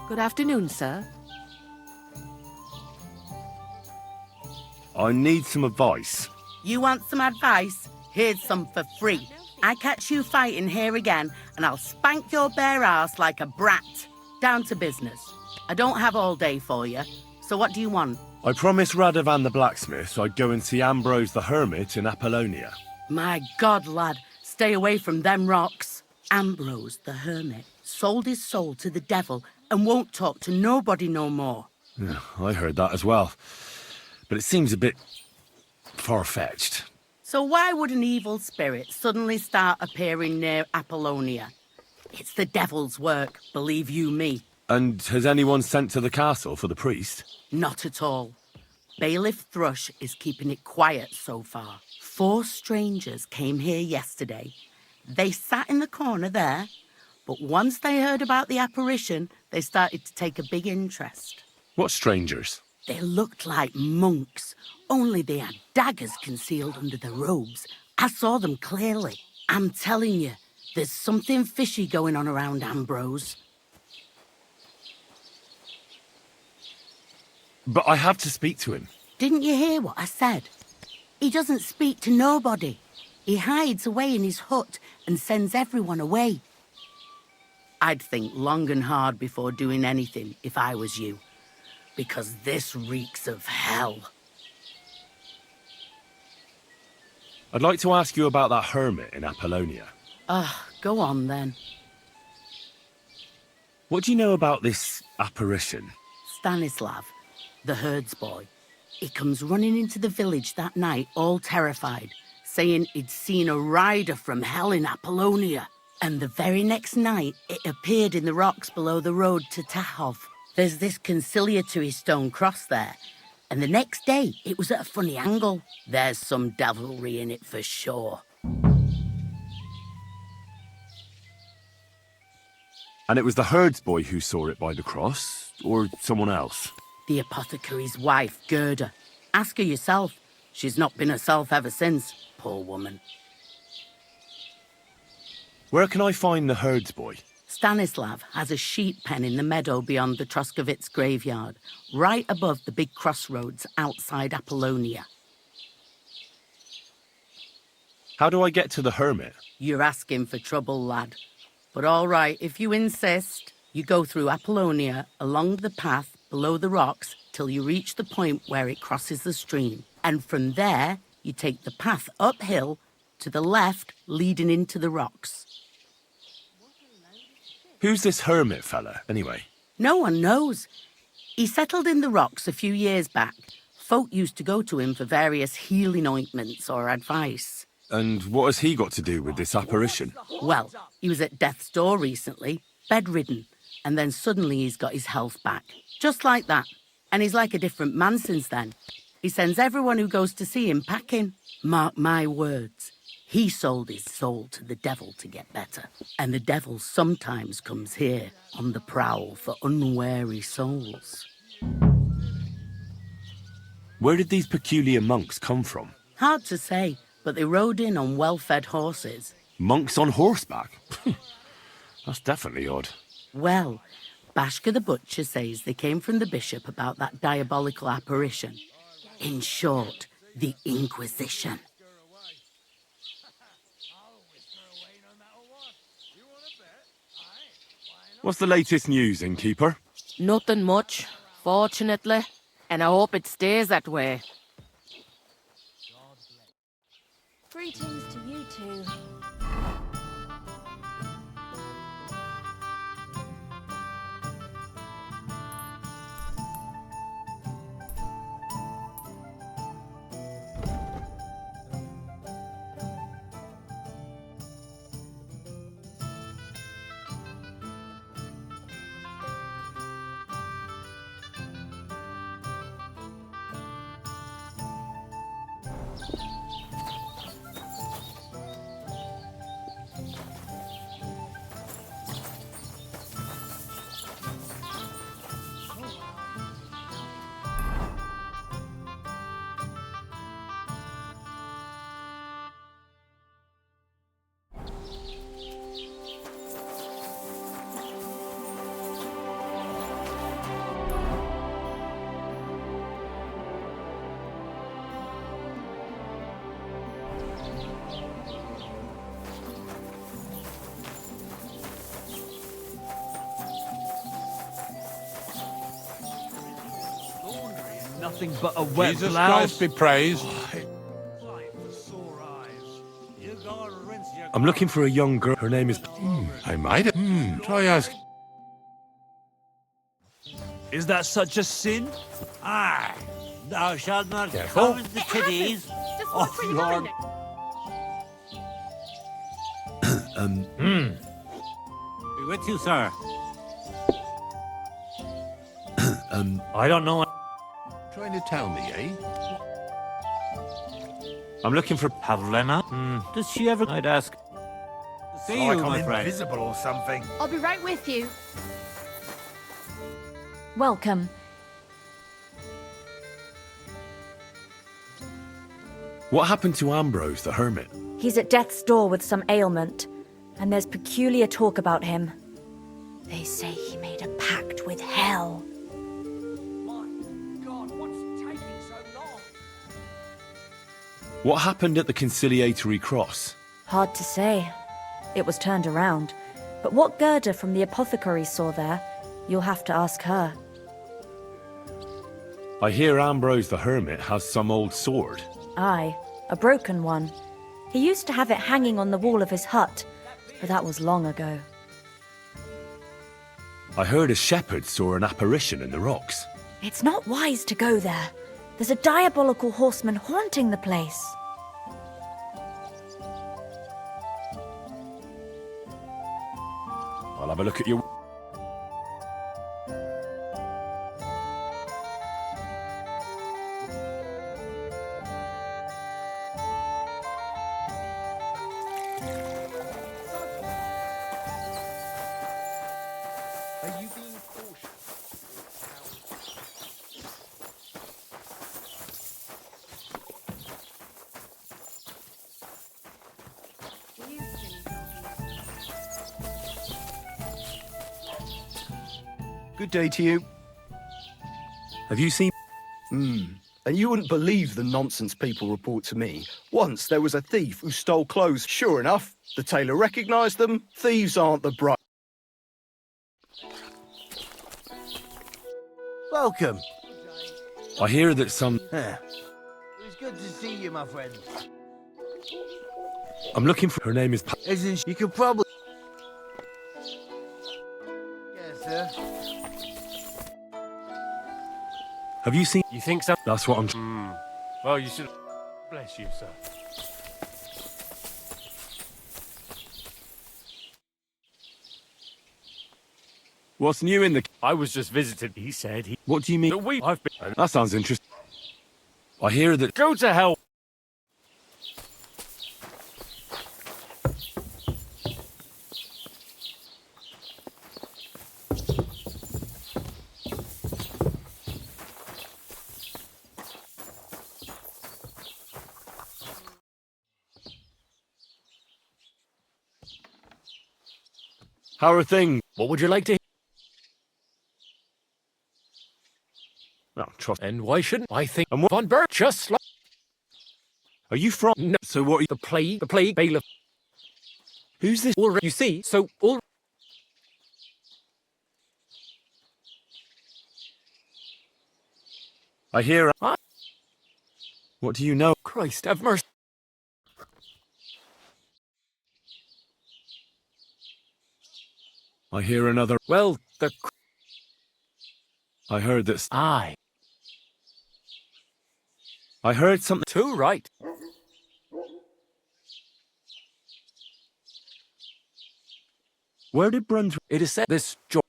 Good afternoon, sir. I need some advice. You want some advice? Here's some for free. I catch you fighting here again, and I'll spank your bare ass like a brat. Down to business. I don't have all day for you, so what do you want? I promised Radovan the blacksmith I'd go and see Ambrose the hermit in Apollonia. My God, lad, stay away from them rocks. Ambrose the hermit sold his soul to the devil and won't talk to nobody no more. Yeah, I heard that as well. But it seems a bit far-fetched. So why would an evil spirit suddenly start appearing near Apollonia? It's the devil's work, believe you me. And has anyone sent to the castle for the priest? Not at all. Bailiff Thrush is keeping it quiet so far. 4 strangers came here yesterday. They sat in the corner there, but once they heard about the apparition, they started to take a big interest. What strangers? They looked like monks, only they had daggers concealed under their robes. I saw them clearly. I'm telling you, there's something fishy going on around Ambrose. But I have to speak to him. Didn't you hear what I said? He doesn't speak to nobody. He hides away in his hut and sends everyone away. I'd think long and hard before doing anything if I was you, because this reeks of hell. I'd like to ask you about that hermit in Apollonia. Go on then. What do you know about this apparition? Stanislav, the herds boy. He comes running into the village that night all terrified, saying he'd seen a rider from hell in Apollonia. And the very next night, it appeared in the rocks below the road to Tahov. There's this conciliatory stone cross there. And the next day, it was at a funny angle. There's some devilry in it for sure. And it was the herds boy who saw it by the cross, or someone else? The apothecary's wife, Gerda. Ask her yourself. She's not been herself ever since, poor woman. Where can I find the herds boy? Stanislav has a sheep pen in the meadow beyond the Troskovitz graveyard, right above the big crossroads outside Apollonia. How do I get to the hermit? You're asking for trouble, lad. But all right, if you insist, you go through Apollonia along the path below the rocks till you reach the point where it crosses the stream. And from there, you take the path uphill to the left, leading into the rocks. Who's this hermit fella, anyway? No one knows. He settled in the rocks a few years back. Folk used to go to him for various healing ointments or advice. And what has he got to do with this apparition? Well, he was at death's door recently, bedridden, and then suddenly he's got his health back. Just like that. And he's like a different man since then. He sends everyone who goes to see him packing. Mark my words. He sold his soul to the devil to get better. And the devil sometimes comes here on the prowl for unwary souls. Where did these peculiar monks come from? Hard to say, but they rode in on well-fed horses. Monks on horseback? That's definitely odd. Well, Bashka the butcher says they came from the bishop about that diabolical apparition. In short, the Inquisition. What's the latest news, innkeeper? Nothing much, fortunately. And I hope it stays that way. Greetings to you two. Nothing but a wet Jesus blouse. Christ be praised. I'm looking for a young girl. Her name is... I might have. Try ask. Is that such a sin? Aye, thou shalt not Careful. covet the titties Just of watch where you're your... going. Be with you, sir. I don't know. Trying to tell me, eh? I'm looking for... Pavlena? Does she ever... I'd ask. See you, my friend. invisible or something. I'll be right with you. Welcome. What happened to Ambrose, the hermit? He's at death's door with some ailment, and there's peculiar talk about him. They say he made a pact with hell. What happened at the conciliatory cross? Hard to say. It was turned around. But what Gerda from the apothecary saw there, you'll have to ask her. I hear Ambrose the hermit has some old sword. Aye, a broken one. He used to have it hanging on the wall of his hut, but that was long ago. I heard a shepherd saw an apparition in the rocks. It's not wise to go there. There's a diabolical horseman haunting the place. I'll have a look at your... Are you being cautious? Good day to you. Have you seen... And you wouldn't believe the nonsense people report to me. Once there was a thief who stole clothes. Sure enough, the tailor recognised them. Thieves aren't the bright. Welcome. I hear that some... It was good to see you, my friend. I'm looking for... Her name is... Isn't she? You could probably... Yes, sir. Have you seen... You think so? That's what I'm... Well, you should. Bless you, sir. What's new in the... I was just visited. He said he. What do you mean? I've been. That sounds interesting. I hear that... Go to hell. How are things? What would you like to hear? Oh, trust... And why shouldn't I think? And what... Von Berg just like. Are you from... No. So what are you... The plague bailiff. Who's this? You see, so all. I hear... What do you know? Christ have mercy. I hear another... Well, the. I heard that... Aye. I heard something... Too right. Where did Brunswick... It is said this joy.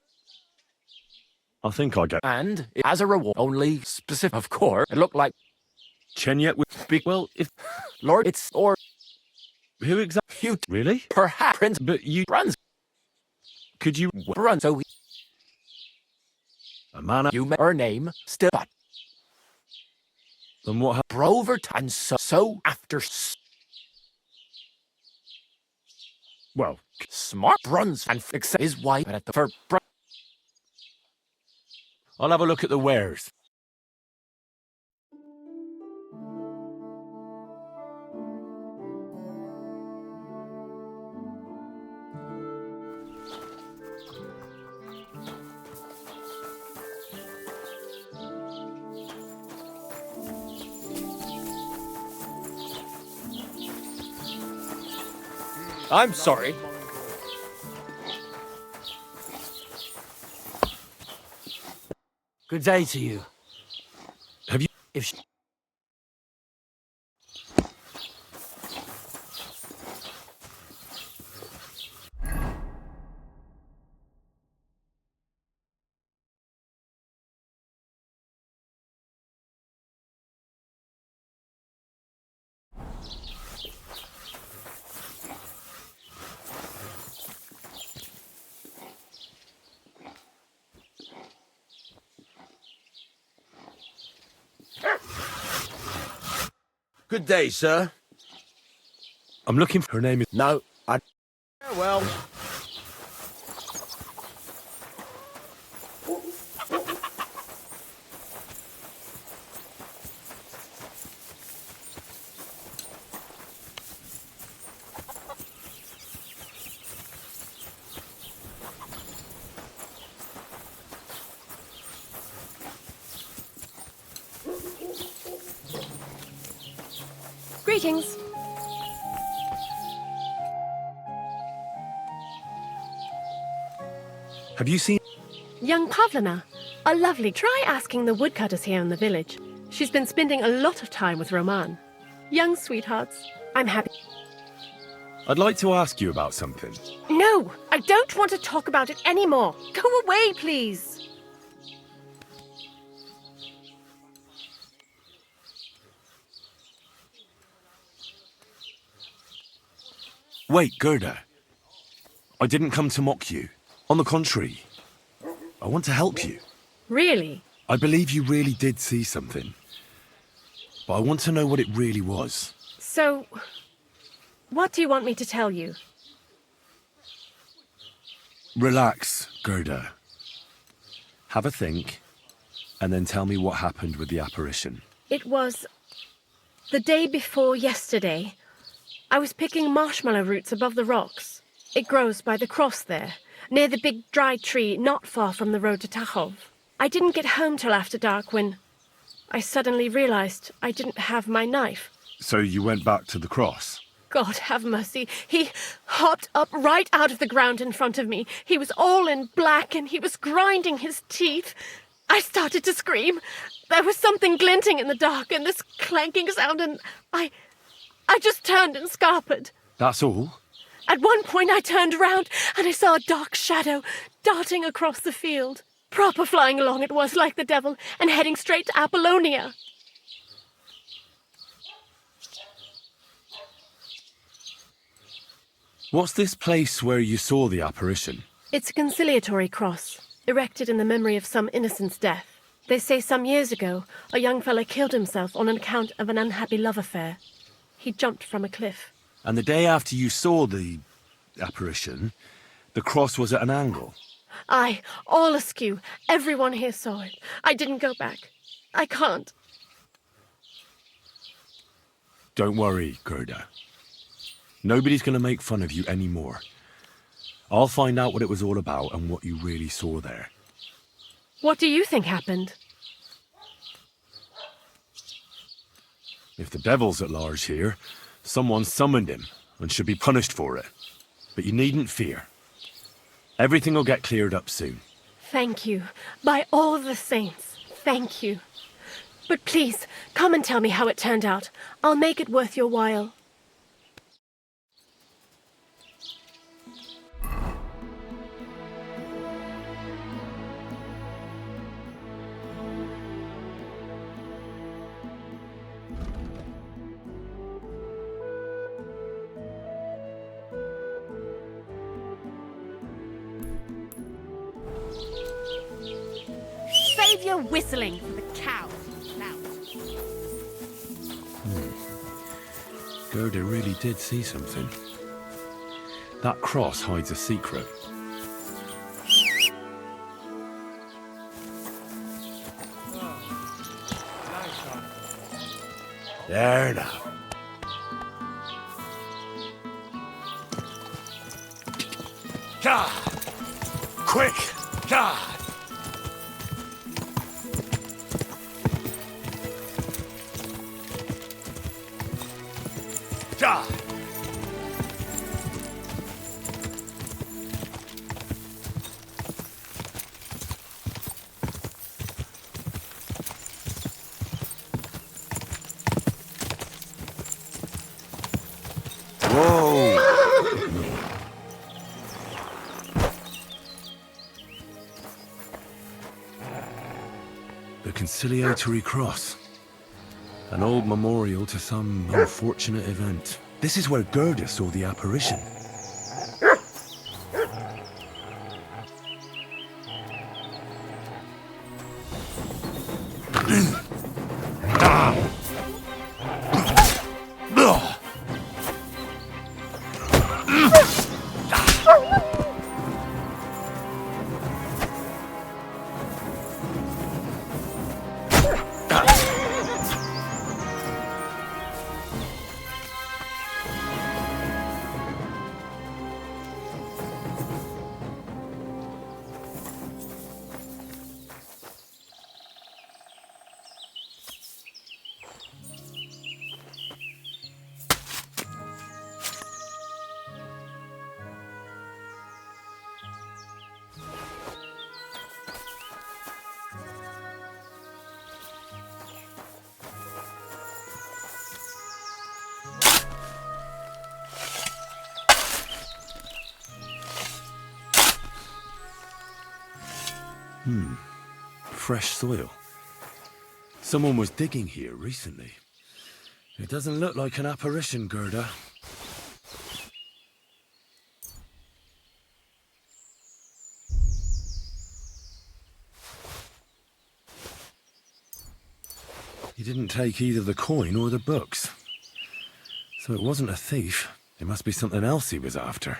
I think I get... And it has a reward. Only specific. Of course, it looked like. Chenyet would speak... Well, if... Lord, it's. Or. Who exactly... You. Really? Perhaps. Prince. But you... Bruns. Could you... Bruns. So he. A man... You met her name. Still. But. Then what... Brover. And so after. Well... Smart Bruns. And fix his wife at the. For. I'll have a look at the wares. I'm sorry. Good day to you. Have you... If sh- Good day, sir. I'm looking for... Her name is... No, I... Well... Greetings. Have you seen... Young Pavlina. A lovely. Try asking the woodcutters here in the village. She's been spending a lot of time with Roman. Young sweethearts. I'm happy. I'd like to ask you about something. No, I don't want to talk about it anymore. Go away, please. Wait, Gerda. I didn't come to mock you. On the contrary, I want to help you. Really? I believe you really did see something. But I want to know what it really was. So, what do you want me to tell you? Relax, Gerda. Have a think, and then tell me what happened with the apparition. It was the day before yesterday. I was picking marshmallow roots above the rocks. It grows by the cross there, near the big dry tree not far from the road to Tachov. I didn't get home till after dark when I suddenly realized I didn't have my knife. So you went back to the cross? God have mercy. He hopped up right out of the ground in front of me. He was all in black and he was grinding his teeth. I started to scream. There was something glinting in the dark and this clanking sound and I just turned and scarpered. That's all? At one point I turned round and I saw a dark shadow darting across the field. Proper flying along it was like the devil and heading straight to Apollonia. What's this place where you saw the apparition? It's a conciliatory cross, erected in the memory of some innocent's death. They say some years ago, a young fellow killed himself on account of an unhappy love affair. He jumped from a cliff. And the day after you saw the apparition, the cross was at an angle? Aye, all askew. Everyone here saw it. I didn't go back. I can't. Don't worry, Gerda. Nobody's going to make fun of you anymore. I'll find out what it was all about and what you really saw there. What do you think happened? If the devil's at large here, someone summoned him and should be punished for it. But you needn't fear. Everything will get cleared up soon. Thank you. By all the saints, thank you. But please, come and tell me how it turned out. I'll make it worth your while. Save your whistling for the cow. Now. Gerda really did see something. That cross hides a secret. There now. God! Quick! God! God! conciliatory cross. An old memorial to some unfortunate event. This is where Gerda saw the apparition. Fresh soil. Someone was digging here recently. It doesn't look like an apparition, Gerda. He didn't take either the coin or the books. So it wasn't a thief. It must be something else he was after.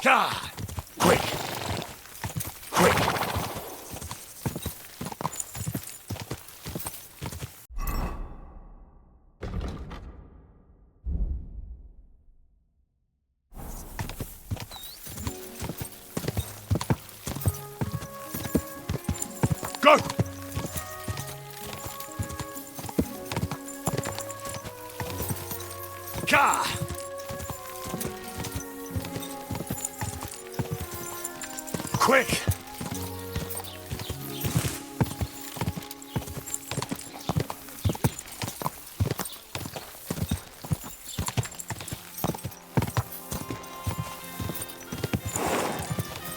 God! Quick! Quick! Go! Ka! Quick!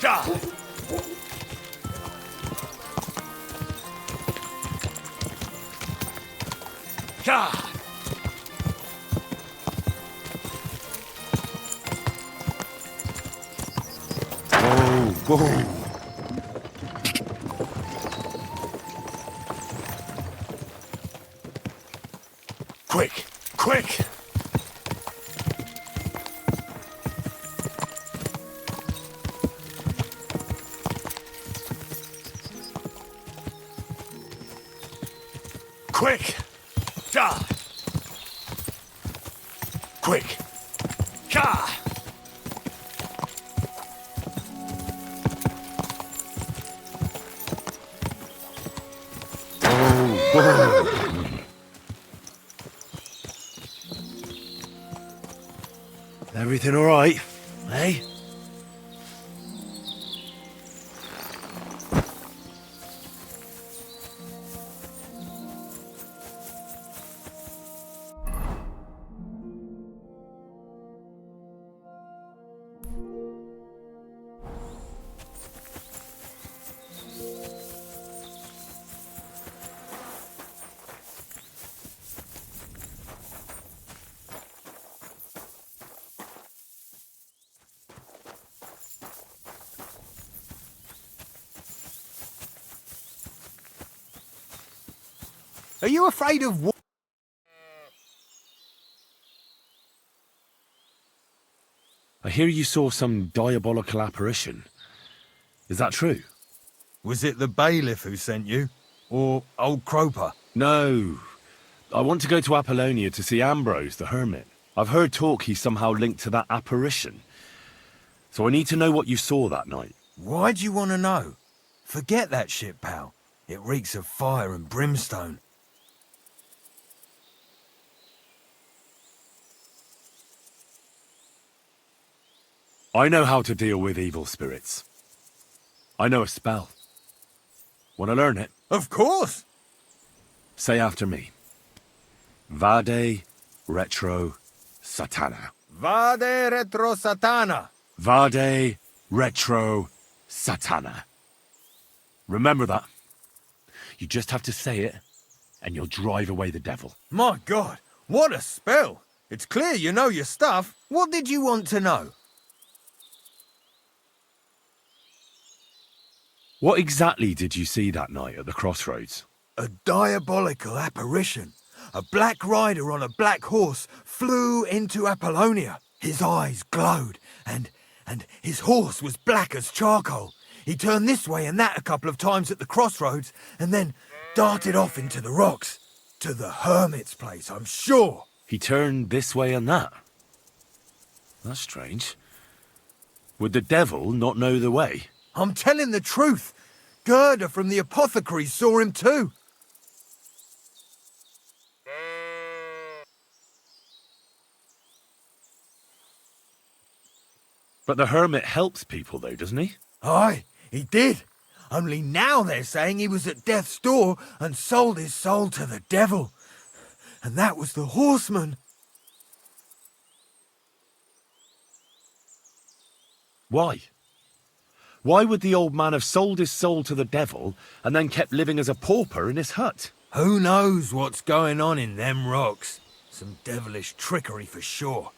Ka! Ka! Whoa! Quick! Quick! Quick! Ka! Quick! Ka! Everything all right, eh? Are you afraid of what? I hear you saw some diabolical apparition. Is that true? Was it the bailiff who sent you? Or old Croper? No. I want to go to Apollonia to see Ambrose, the hermit. I've heard talk he's somehow linked to that apparition. So I need to know what you saw that night. Why'd you want to know? Forget that shit, pal. It reeks of fire and brimstone. I know how to deal with evil spirits. I know a spell. Want to learn it? Of course! Say after me. Vade retro satana. Vade retro satana. Vade retro satana. Remember that. You just have to say it, and you'll drive away the devil. My God, what a spell! It's clear you know your stuff. What did you want to know? What exactly did you see that night at the crossroads? A diabolical apparition. A black rider on a black horse flew into Apollonia. His eyes glowed, and his horse was black as charcoal. He turned this way and that a couple of times at the crossroads, and then darted off into the rocks. To the hermit's place, I'm sure. He turned this way and that. That's strange. Would the devil not know the way? I'm telling the truth. Gerda from the apothecary saw him too. But the hermit helps people though, doesn't he? Aye, he did. Only now they're saying he was at death's door and sold his soul to the devil. And that was the horseman. Why? Why would the old man have sold his soul to the devil and then kept living as a pauper in his hut? Who knows what's going on in them rocks? Some devilish trickery for sure.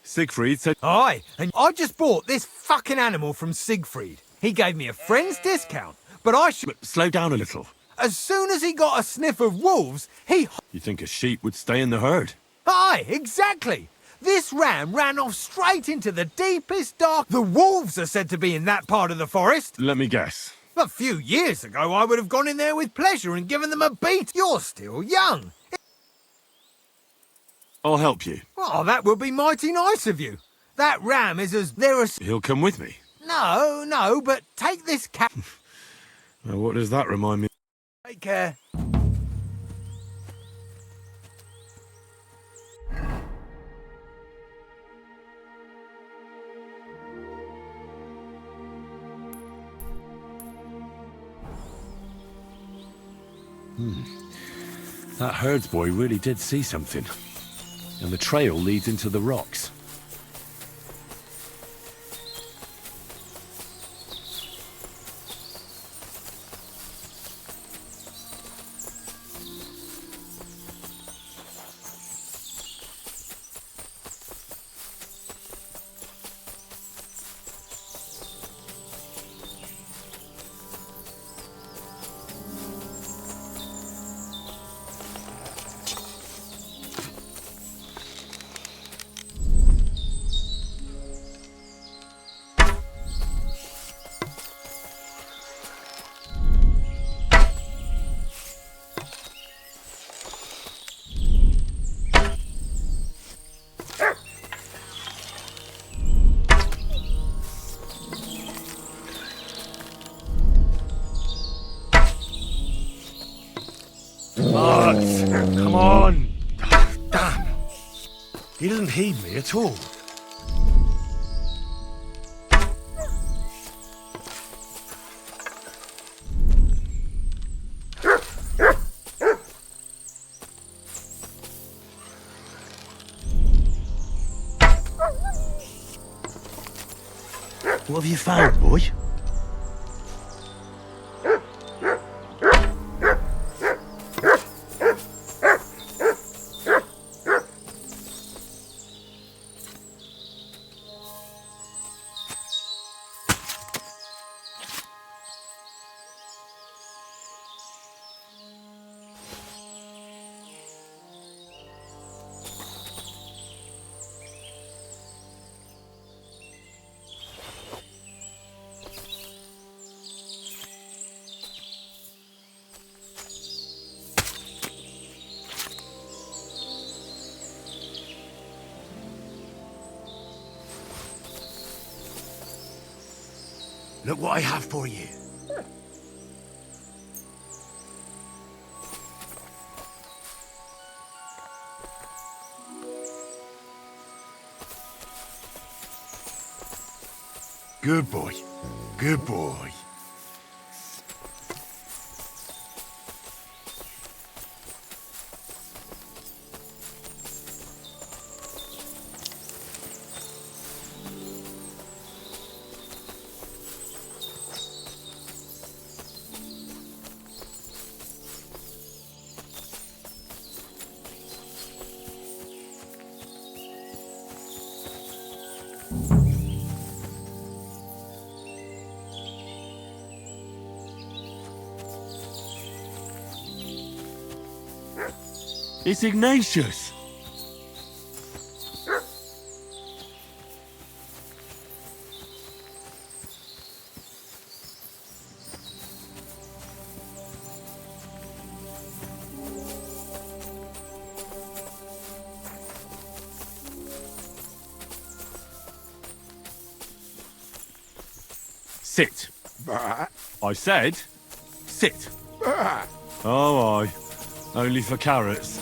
Siegfried said... Aye, and I just bought this fucking animal from Siegfried. He gave me a friend's discount, but I should... Slow down a little. As soon as he got a sniff of wolves, he... You think a sheep would stay in the herd? Aye, exactly. This ram ran off straight into the deepest dark. The wolves are said to be in that part of the forest. Let me guess. A few years ago, I would have gone in there with pleasure and given them a beat. You're still young. I'll help you. Oh, that would be mighty nice of you. That ram is as... He'll come with me. No, but take this cat... Now, what does that remind me? Take care. That herds boy really did see something. And the trail leads into the rocks. Come on! Damn! He doesn't heed me at all. What have you found, boy? Look what I have for you. Good boy. Good boy. It's Ignatius! Sit. I said, sit. Oh, aye. Only for carrots.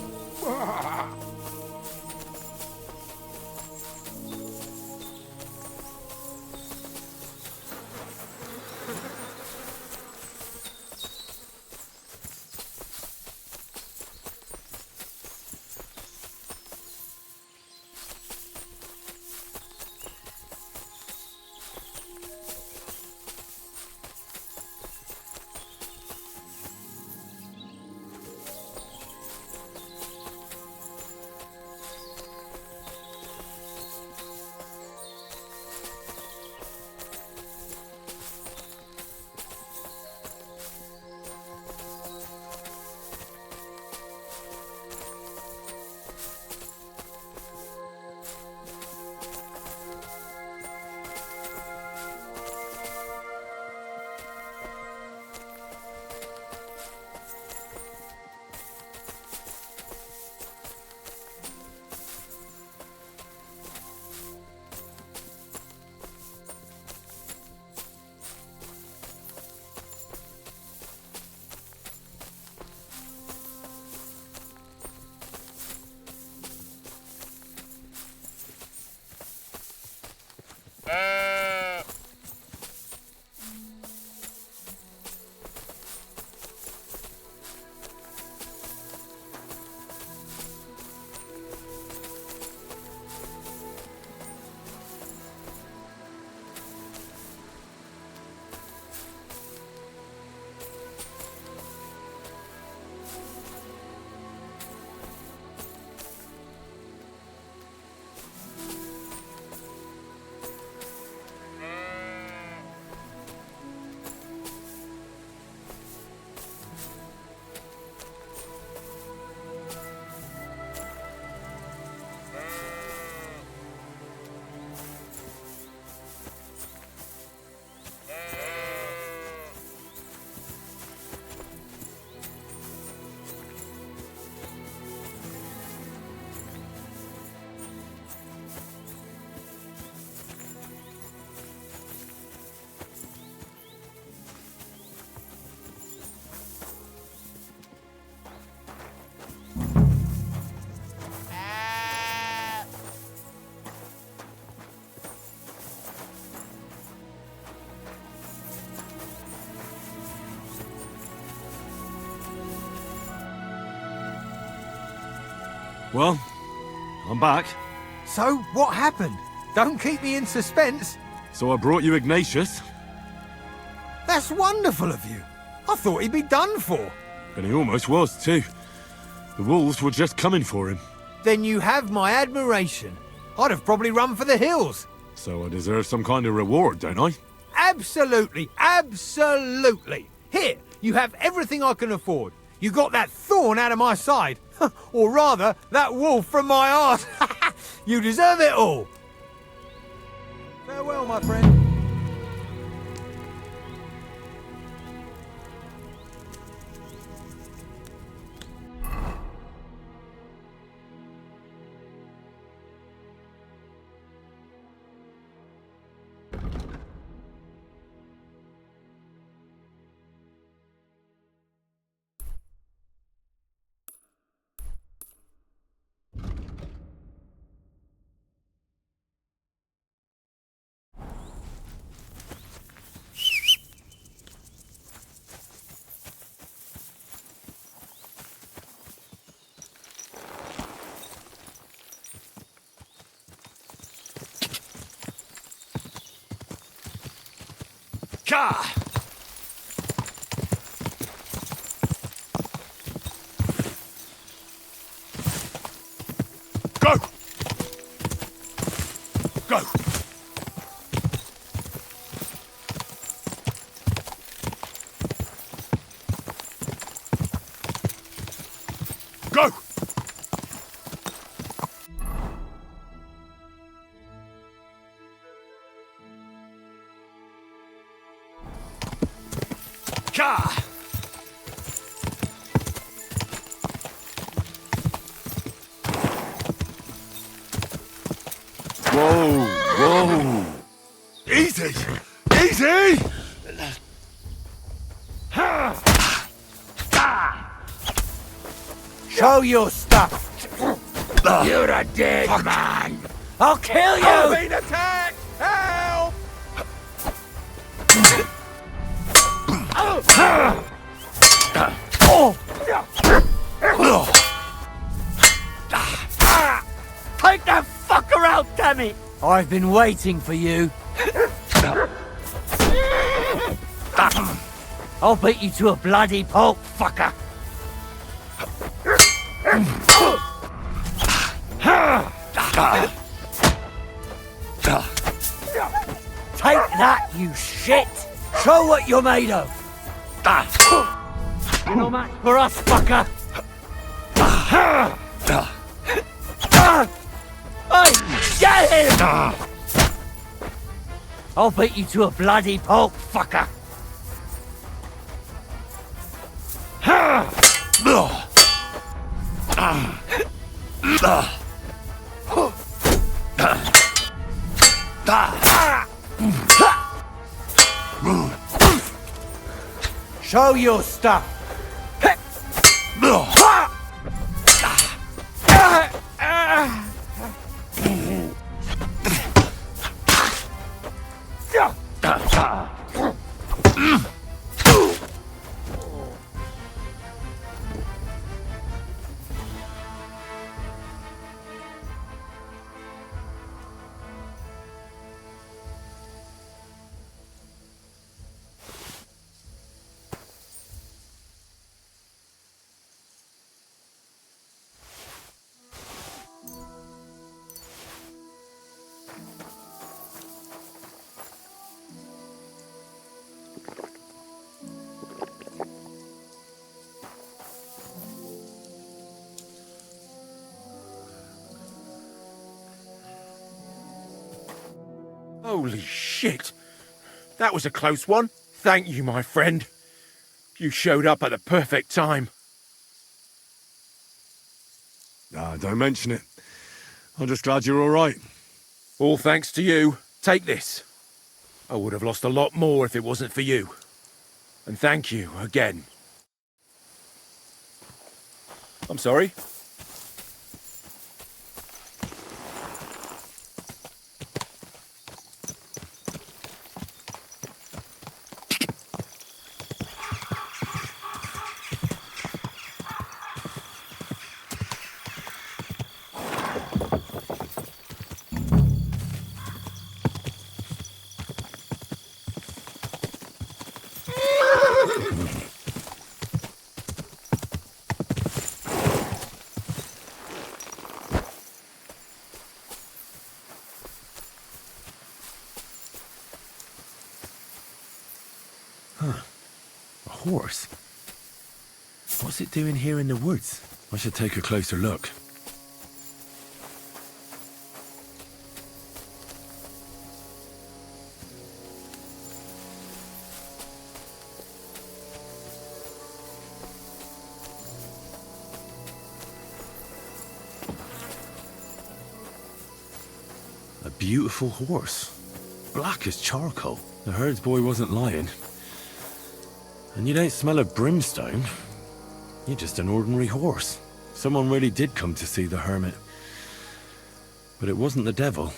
Well, I'm back. So, what happened? Don't keep me in suspense. So I brought you Ignatius, That's wonderful of you. I thought he'd be done for. and he almost was too. The wolves were just coming for him. Then you have my admiration. I'd have probably run for the hills. So I deserve some kind of reward, don't I? Absolutely, absolutely. Here, you have everything I can afford. You got that thorn out of my side. Or rather, that wolf from my arse. You deserve it all. Farewell, my friend. Ka! Go! Go! Go! Ka! Whoa, whoa. Easy, easy! Show your stuff. You're a dead man. I'll kill you. I'm being attacked! Help! Take that fucker out, damn it! I've been waiting for you. I'll beat you to a bloody pulp, fucker. Take that, you shit! Show what you're made of! No match for us, fucker! Hey, get him! I'll beat you to a bloody pulp, fucker! Show your stuff! Holy shit! That was a close one. Thank you, my friend. You showed up at the perfect time. Ah, don't mention it. I'm just glad you're all right. All thanks to you. Take this. I would have lost a lot more if it wasn't for you. And thank you again. I'm sorry. horse. What's it doing here in the woods? I should take a closer look. A beautiful horse. Black as charcoal. The herds boy wasn't lying. And you don't smell of brimstone. You're just an ordinary horse. Someone really did come to see the hermit. But it wasn't the devil.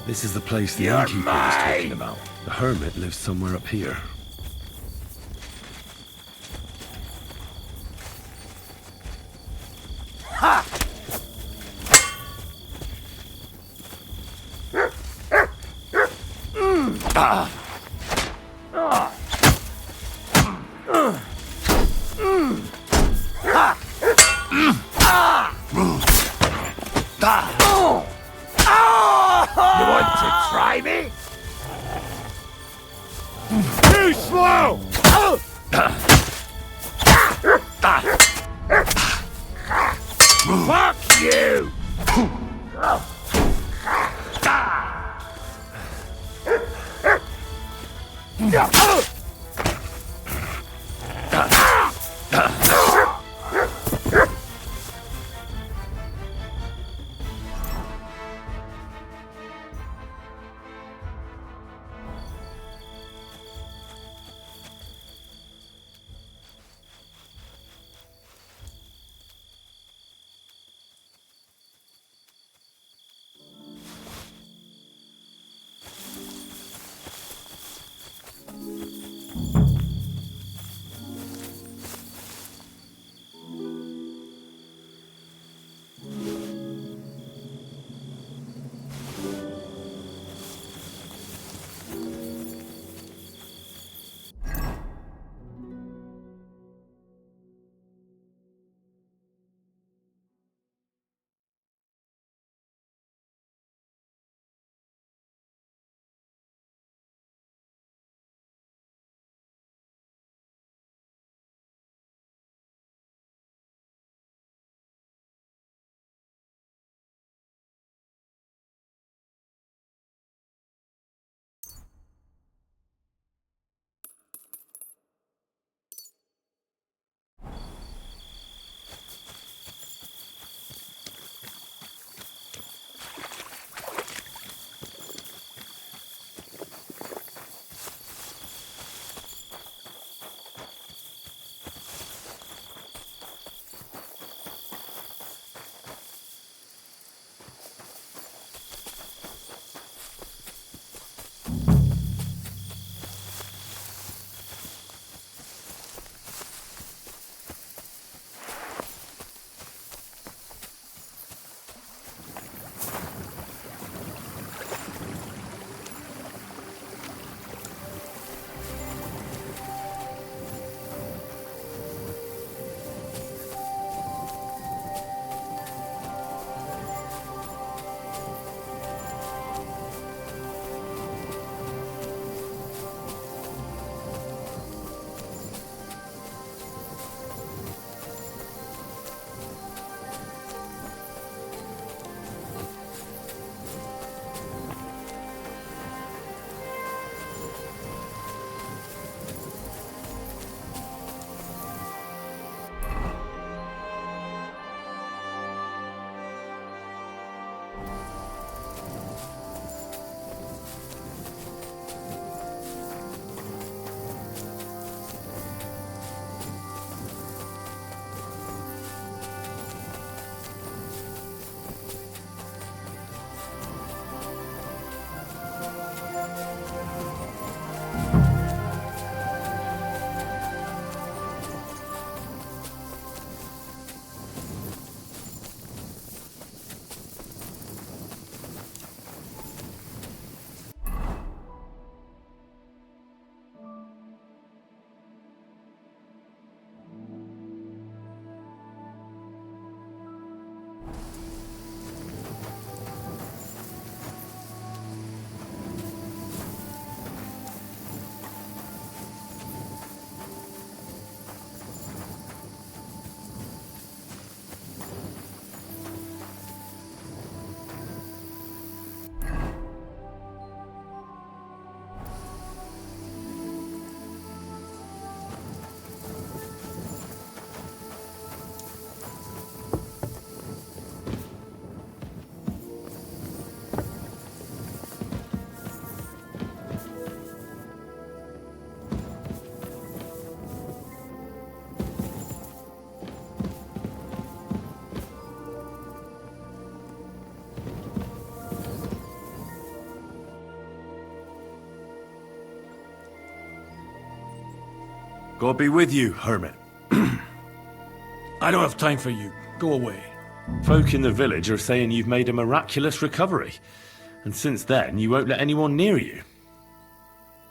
This is the place the innkeeper was talking about. The hermit lives somewhere up here. God be with you, hermit. I don't have time for you. Go away. Folk in the village are saying you've made a miraculous recovery. And since then, you won't let anyone near you.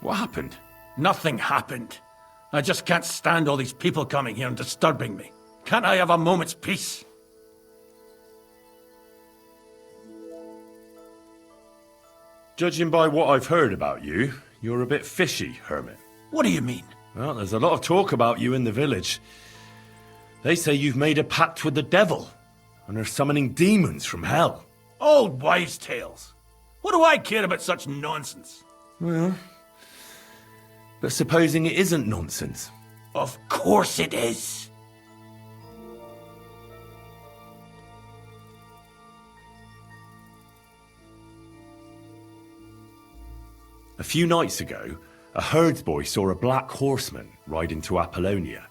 What happened? Nothing happened. I just can't stand all these people coming here and disturbing me. Can't I have a moment's peace? Judging by what I've heard about you, you're a bit fishy, hermit. What do you mean? Well, there's a lot of talk about you in the village. They say you've made a pact with the devil, and are summoning demons from hell. Old wives' tales. What do I care about such nonsense? Well, but supposing it isn't nonsense. Of course it is. A few nights ago, a herdsboy saw a black horseman ride into Apollonia.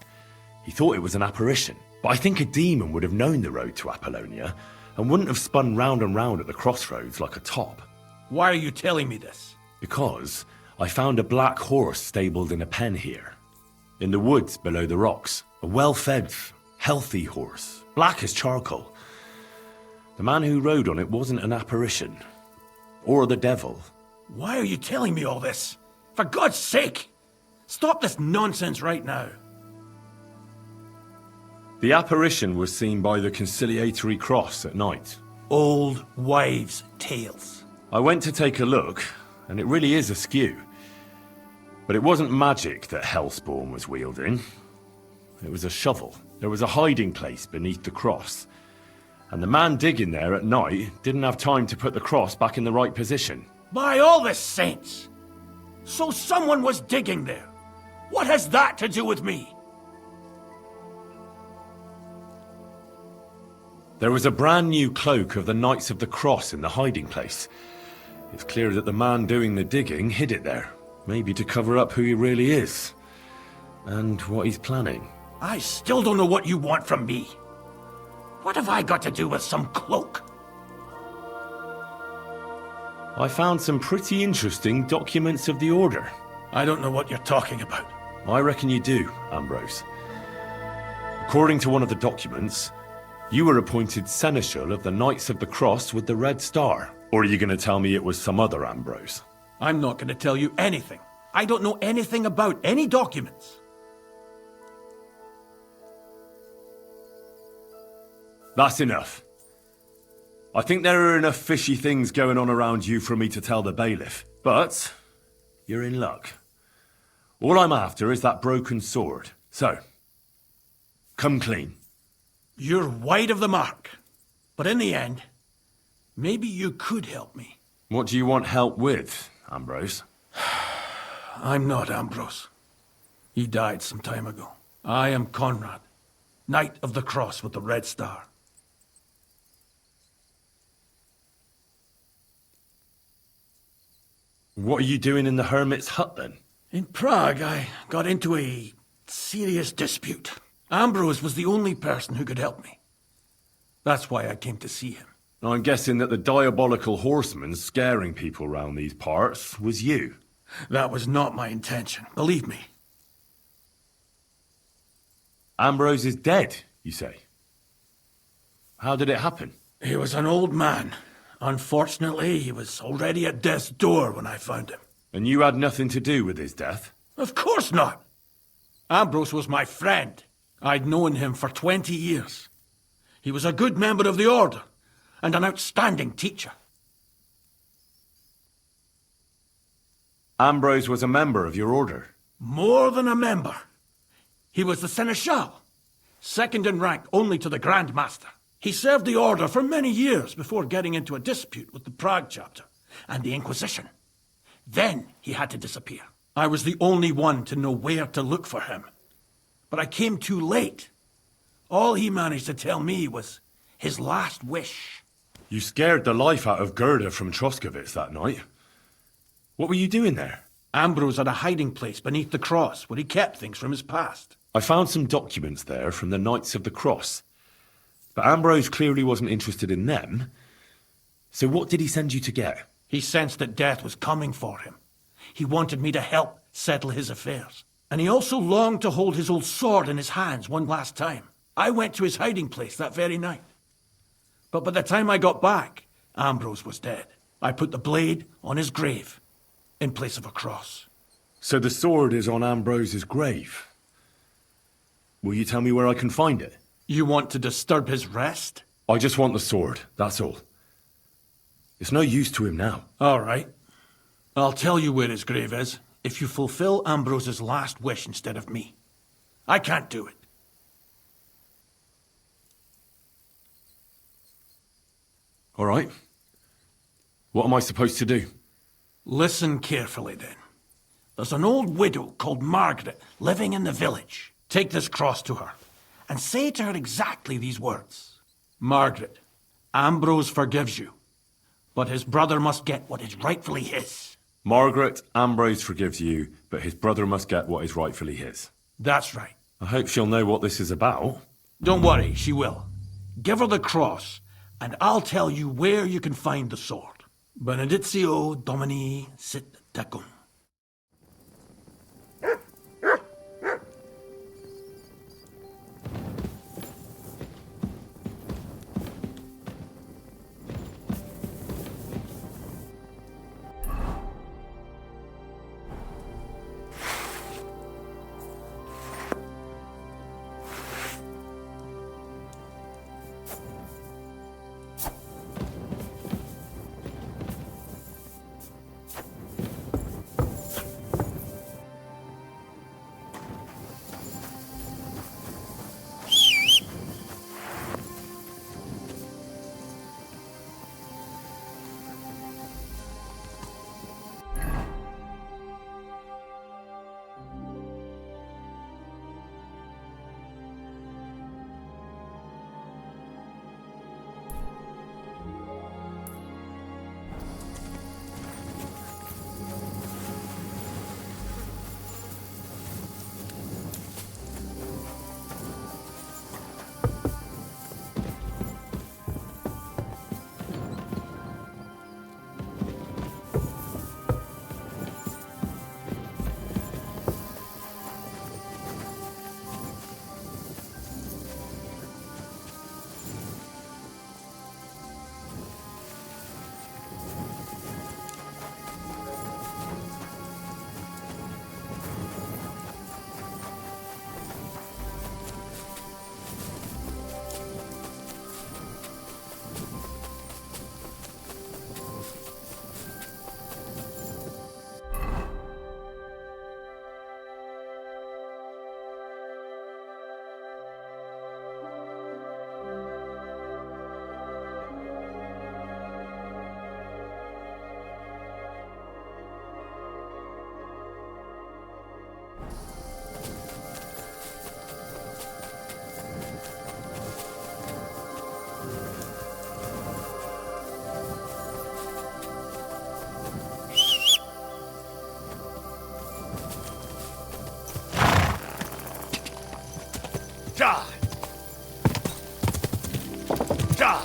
He thought it was an apparition, but I think a demon would have known the road to Apollonia and wouldn't have spun round and round at the crossroads like a top. Why are you telling me this? Because I found a black horse stabled in a pen here. In the woods below the rocks. A well-fed, healthy horse, black as charcoal. The man who rode on it wasn't an apparition. Or the devil. Why are you telling me all this? For God's sake! Stop this nonsense right now. The apparition was seen by the conciliatory cross at night. Old wives' tales. I went to take a look, and it really is askew. But it wasn't magic that Hellspawn was wielding. It was a shovel. There was a hiding place beneath the cross. And the man digging there at night didn't have time to put the cross back in the right position. By all the saints! So someone was digging there. What has that to do with me? There was a brand new cloak of the Knights of the Cross in the hiding place. It's clear that the man doing the digging hid it there. Maybe to cover up who he really is. And what he's planning. I still don't know what you want from me. What have I got to do with some cloak? I found some pretty interesting documents of the Order. I don't know what you're talking about. I reckon you do, Ambrose. According to one of the documents, you were appointed Seneschal of the Knights of the Cross with the Red Star. Or are you going to tell me it was some other Ambrose? I'm not going to tell you anything. I don't know anything about any documents. That's enough. I think there are enough fishy things going on around you for me to tell the bailiff. But you're in luck. All I'm after is that broken sword. So, come clean. You're wide of the mark. But in the end, maybe you could help me. What do you want help with, Ambrose? I'm not Ambrose. He died some time ago. I am Conrad, Knight of the Cross with the Red Star. What are you doing in the hermit's hut, then? In Prague, I got into a serious dispute. Ambrose was the only person who could help me. That's why I came to see him. I'm guessing that the diabolical horseman scaring people round these parts was you. That was not my intention, believe me. Ambrose is dead, you say? How did it happen? He was an old man. Unfortunately, he was already at death's door when I found him. And you had nothing to do with his death? Of course not. Ambrose was my friend. I'd known him for 20 years. He was a good member of the Order, and an outstanding teacher. Ambrose was a member of your order? More than a member. He was the Seneschal, second in rank only to the Grand Master. He served the Order for many years before getting into a dispute with the Prague chapter and the Inquisition. Then he had to disappear. I was the only one to know where to look for him. But I came too late. All he managed to tell me was his last wish. You scared the life out of Gerda from Troskovitz that night. What were you doing there? Ambrose had a hiding place beneath the cross where he kept things from his past. I found some documents there from the Knights of the Cross. But Ambrose clearly wasn't interested in them. So what did he send you to get? He sensed that death was coming for him. He wanted me to help settle his affairs. And he also longed to hold his old sword in his hands one last time. I went to his hiding place that very night. But by the time I got back, Ambrose was dead. I put the blade on his grave, in place of a cross. So the sword is on Ambrose's grave. Will you tell me where I can find it? You want to disturb his rest? I just want the sword, that's all. It's no use to him now. All right. I'll tell you where his grave is, if you fulfill Ambrose's last wish instead of me. I can't do it. All right. What am I supposed to do? Listen carefully, then. There's an old widow called Margaret living in the village. Take this cross to her, and say to her exactly these words. Margaret, Ambrose forgives you, but his brother must get what is rightfully his. Margaret, Ambrose forgives you, but his brother must get what is rightfully his. That's right. I hope she'll know what this is about. Don't worry, she will. Give her the cross, and I'll tell you where you can find the sword. Benedictio Domini sit tecum. Die! Die!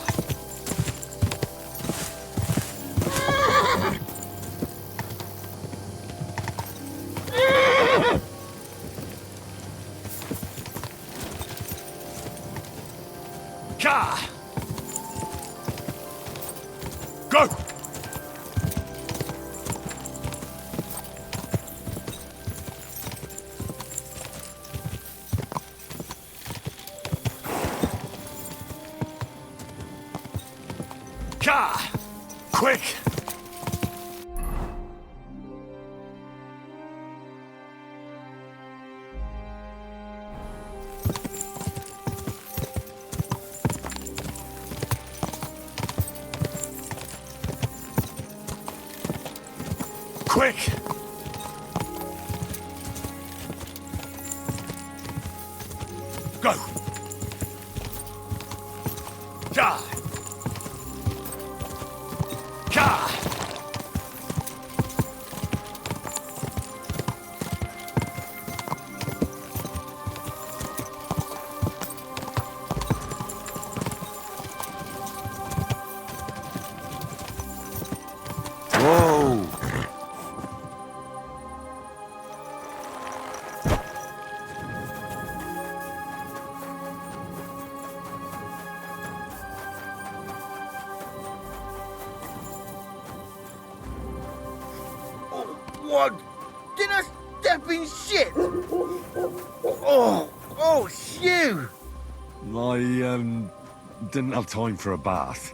Ka! Go! Ka! Quick! Quick! Go! Die! Ka! Whoa! What? Did I step in shit? Oh, shit! I didn't have time for a bath.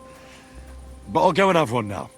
But I'll go and have one now.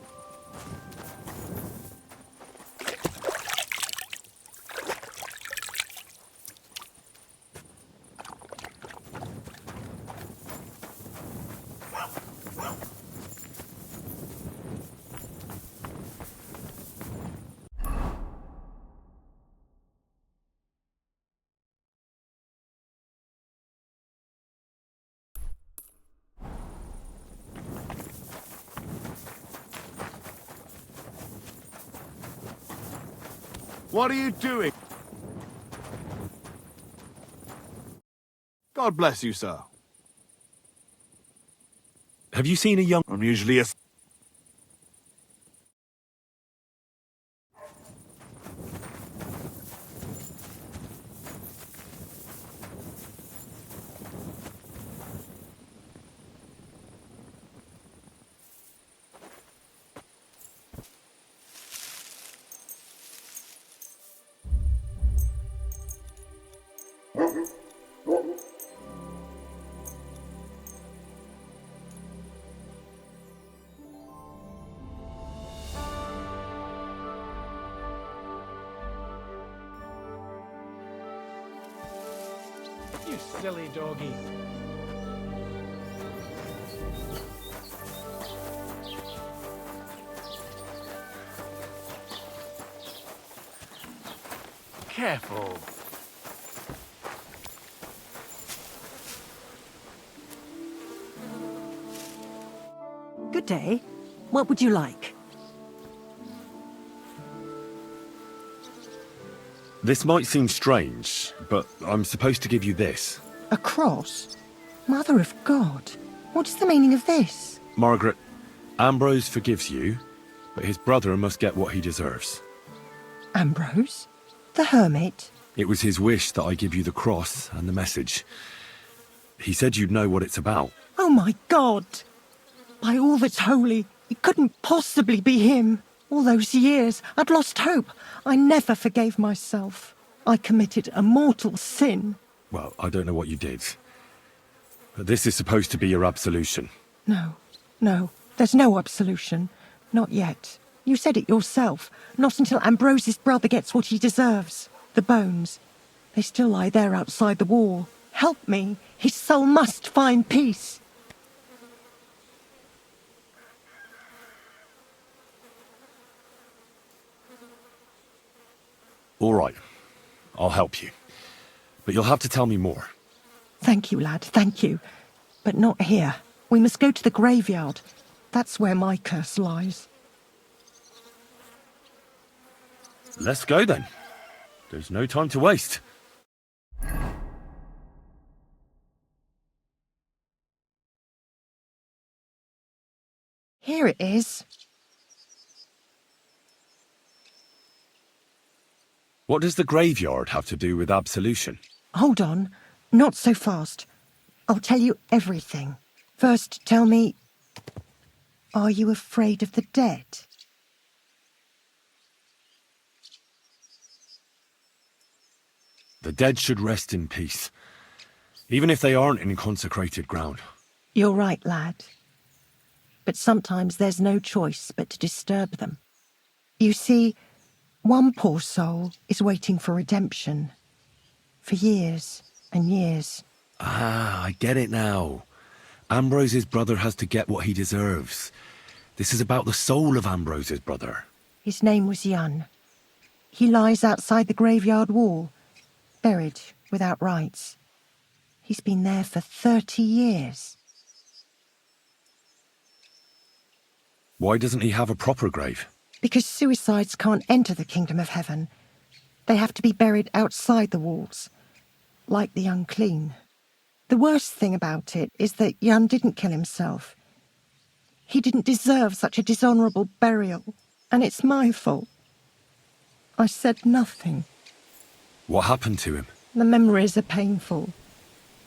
What are you doing? God bless you, sir. Have you seen a young... I'm usually a... You silly doggy. Careful. Good day. What would you like? This might seem strange, but I'm supposed to give you this. A cross? Mother of God. What is the meaning of this? Margaret, Ambrose forgives you, but his brother must get what he deserves. Ambrose? The hermit? It was his wish that I give you the cross and the message. He said you'd know what it's about. Oh my God! By all that's holy, it couldn't possibly be him. All those years, I'd lost hope. I never forgave myself. I committed a mortal sin. Well, I don't know what you did. But this is supposed to be your absolution. No, there's no absolution. Not yet. You said it yourself. Not until Ambrose's brother gets what he deserves. The bones. They still lie there outside the wall. Help me. His soul must find peace. All right. I'll help you. But you'll have to tell me more. Thank you, lad, thank you. But not here. We must go to the graveyard. That's where my curse lies. Let's go then. There's no time to waste. Here it is. What does the graveyard have to do with absolution? Hold on. Not so fast. I'll tell you everything. First, tell me... Are you afraid of the dead? The dead should rest in peace, even if they aren't in consecrated ground. You're right, lad. But sometimes there's no choice but to disturb them. You see, one poor soul is waiting for redemption. For years and years. Ah, I get it now. Ambrose's brother has to get what he deserves. This is about the soul of Ambrose's brother. His name was Jan. He lies outside the graveyard wall, buried without rites. He's been there for 30 years. Why doesn't he have a proper grave? Because suicides can't enter the kingdom of heaven. They have to be buried outside the walls, like the unclean. The worst thing about it is that Jan didn't kill himself. He didn't deserve such a dishonourable burial, and it's my fault. I said nothing. What happened to him? The memories are painful.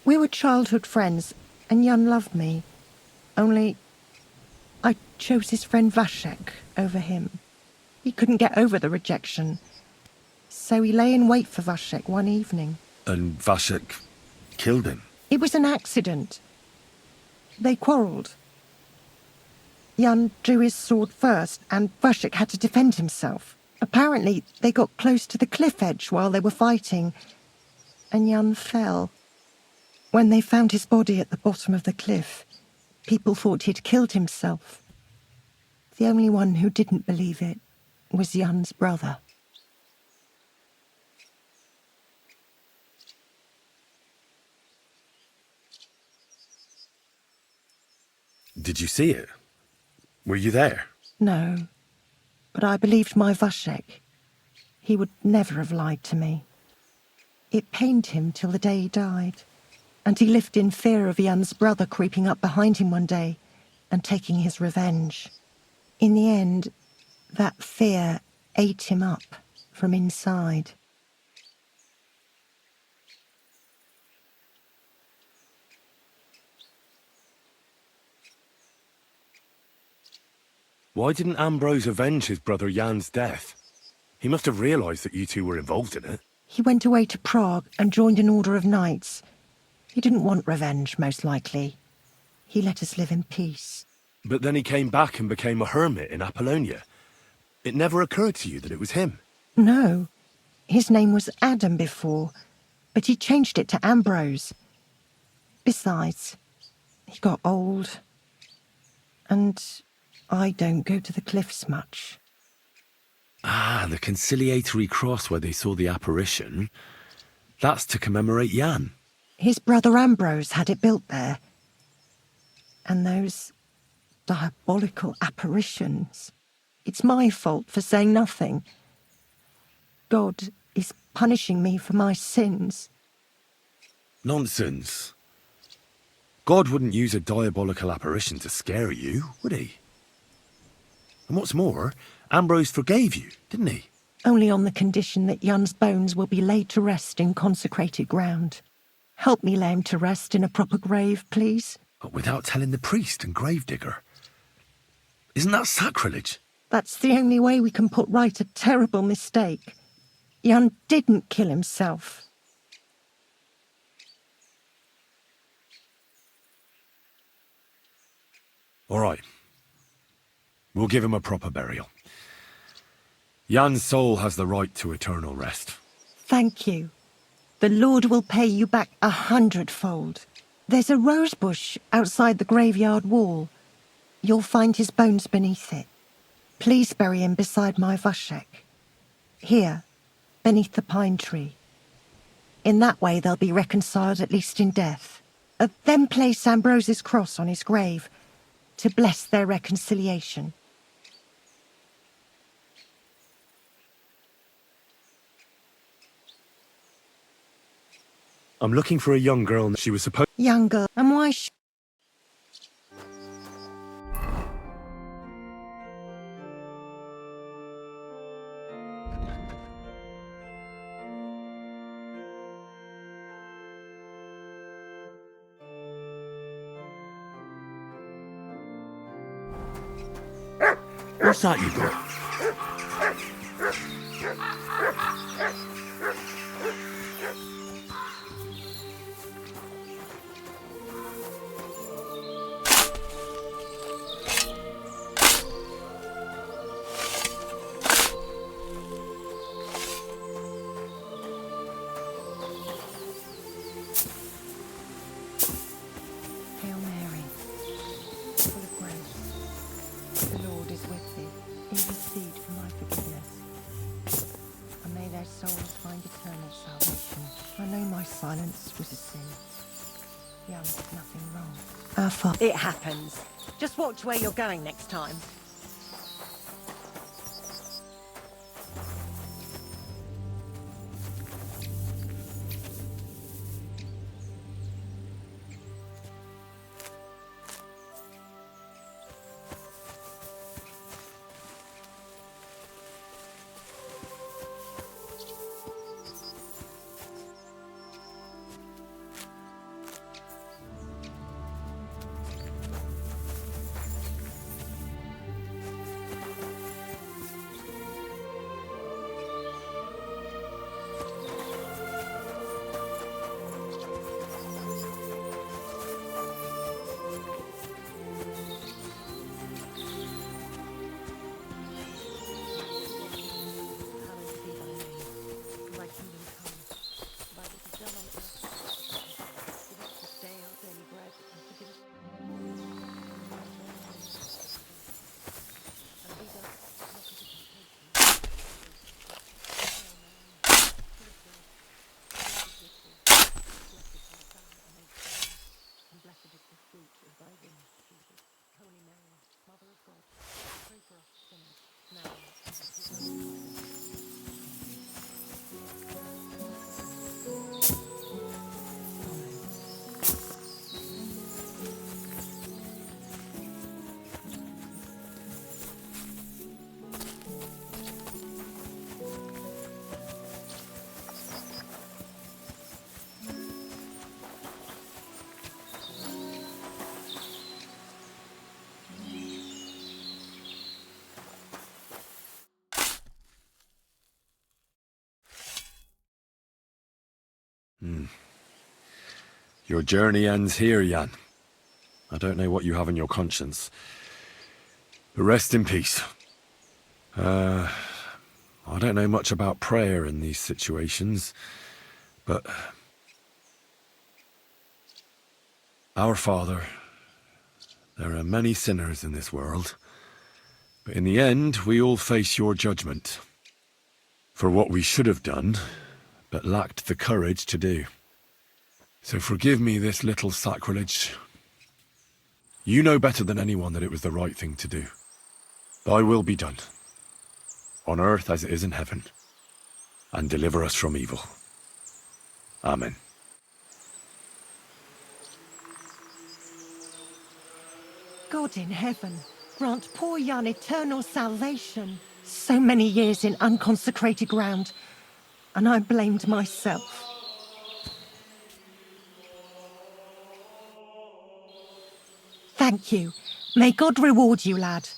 We were childhood friends, and Jan loved me. Only, I chose his friend Vashek over him. He couldn't get over the rejection. So he lay in wait for Vashek one evening. And Vashek killed him? It was an accident. They quarrelled. Jan drew his sword first, and Vashek had to defend himself. Apparently, they got close to the cliff edge while they were fighting, and Jan fell. When they found his body at the bottom of the cliff, people thought he'd killed himself. The only one who didn't believe it was Jan's brother. Did you see it? Were you there? No, but I believed my Vashek. He would never have lied to me. It pained him till the day he died, and he lived in fear of Jan's brother creeping up behind him one day and taking his revenge. In the end, that fear ate him up from inside. Why didn't Ambrose avenge his brother Jan's death? He must have realised that you two were involved in it. He went away to Prague and joined an order of knights. He didn't want revenge, most likely. He let us live in peace. But then he came back and became a hermit in Apollonia. It never occurred to you that it was him? No. His name was Adam before, but he changed it to Ambrose. Besides, he got old. And I don't go to the cliffs much. Ah, the conciliatory cross where they saw the apparition. That's to commemorate Jan. His brother Ambrose had it built there. And those diabolical apparitions. It's my fault for saying nothing. God is punishing me for my sins. Nonsense. God wouldn't use a diabolical apparition to scare you, would he? And what's more, Ambrose forgave you, didn't he? Only on the condition that Jan's bones will be laid to rest in consecrated ground. Help me lay him to rest in a proper grave, please. But without telling the priest and gravedigger. Isn't that sacrilege? That's the only way we can put right a terrible mistake. Jan didn't kill himself. All right. We'll give him a proper burial. Jan's soul has the right to eternal rest. Thank you. The Lord will pay you back 100-fold. There's a rose bush outside the graveyard wall. You'll find his bones beneath it. Please bury him beside my Vashek. Here, beneath the pine tree. In that way they'll be reconciled, at least in death. Then place Ambrose's cross on his grave to bless their reconciliation. I'm looking for a young girl. She was supposed... Young girl, and why What's that you got? Hail Mary, full of grace, the Lord is with thee. Intercede for my forgiveness, and may their souls find eternal salvation. I know my silence was a sin. Jan did nothing wrong. Our Father. It happens. Just watch where you're going next time. Your journey ends here, Jan. I don't know what you have on your conscience. But rest in peace. I don't know much about prayer in these situations, but... Our Father, there are many sinners in this world, but in the end, we all face your judgment for what we should have done, but lacked the courage to do. So forgive me this little sacrilege. You know better than anyone that it was the right thing to do. Thy will be done, on earth as it is in heaven, and deliver us from evil. Amen. God in heaven, grant poor Jan eternal salvation. So many years in unconsecrated ground, and I blamed myself. Thank you. May God reward you, lad.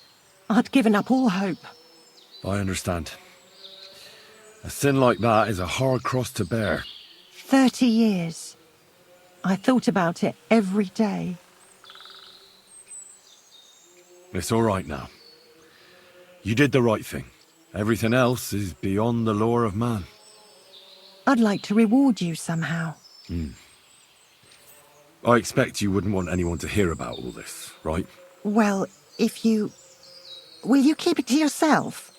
I'd given up all hope. I understand. A sin like that is a hard cross to bear. 30 years. I thought about it every day. It's all right now. You did the right thing. Everything else is beyond the law of man. I'd like to reward you somehow. I expect you wouldn't want anyone to hear about all this, right? Well, if you... Will you keep it to yourself?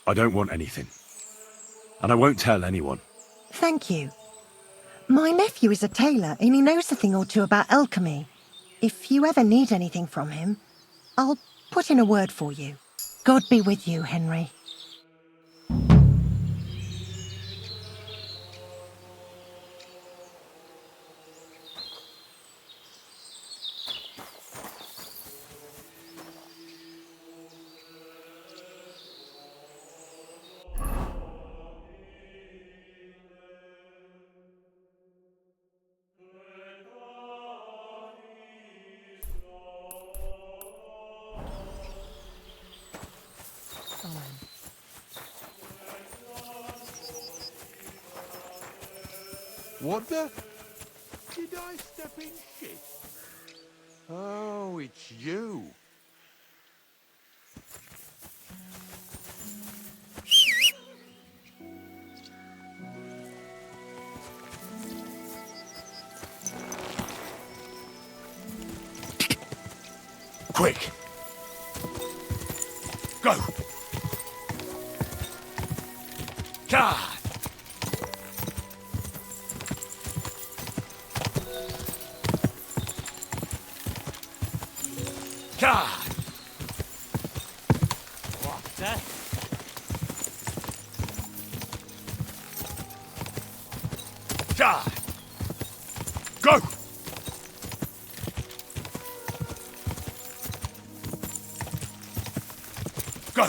I don't want anything. And I won't tell anyone. Thank you. My nephew is a tailor and he knows a thing or two about alchemy. If you ever need anything from him, I'll put in a word for you. God be with you, Henry. What the? Did I step in shit? Oh, it's you. Quick! Go! God! God! What the? God! Go! Go!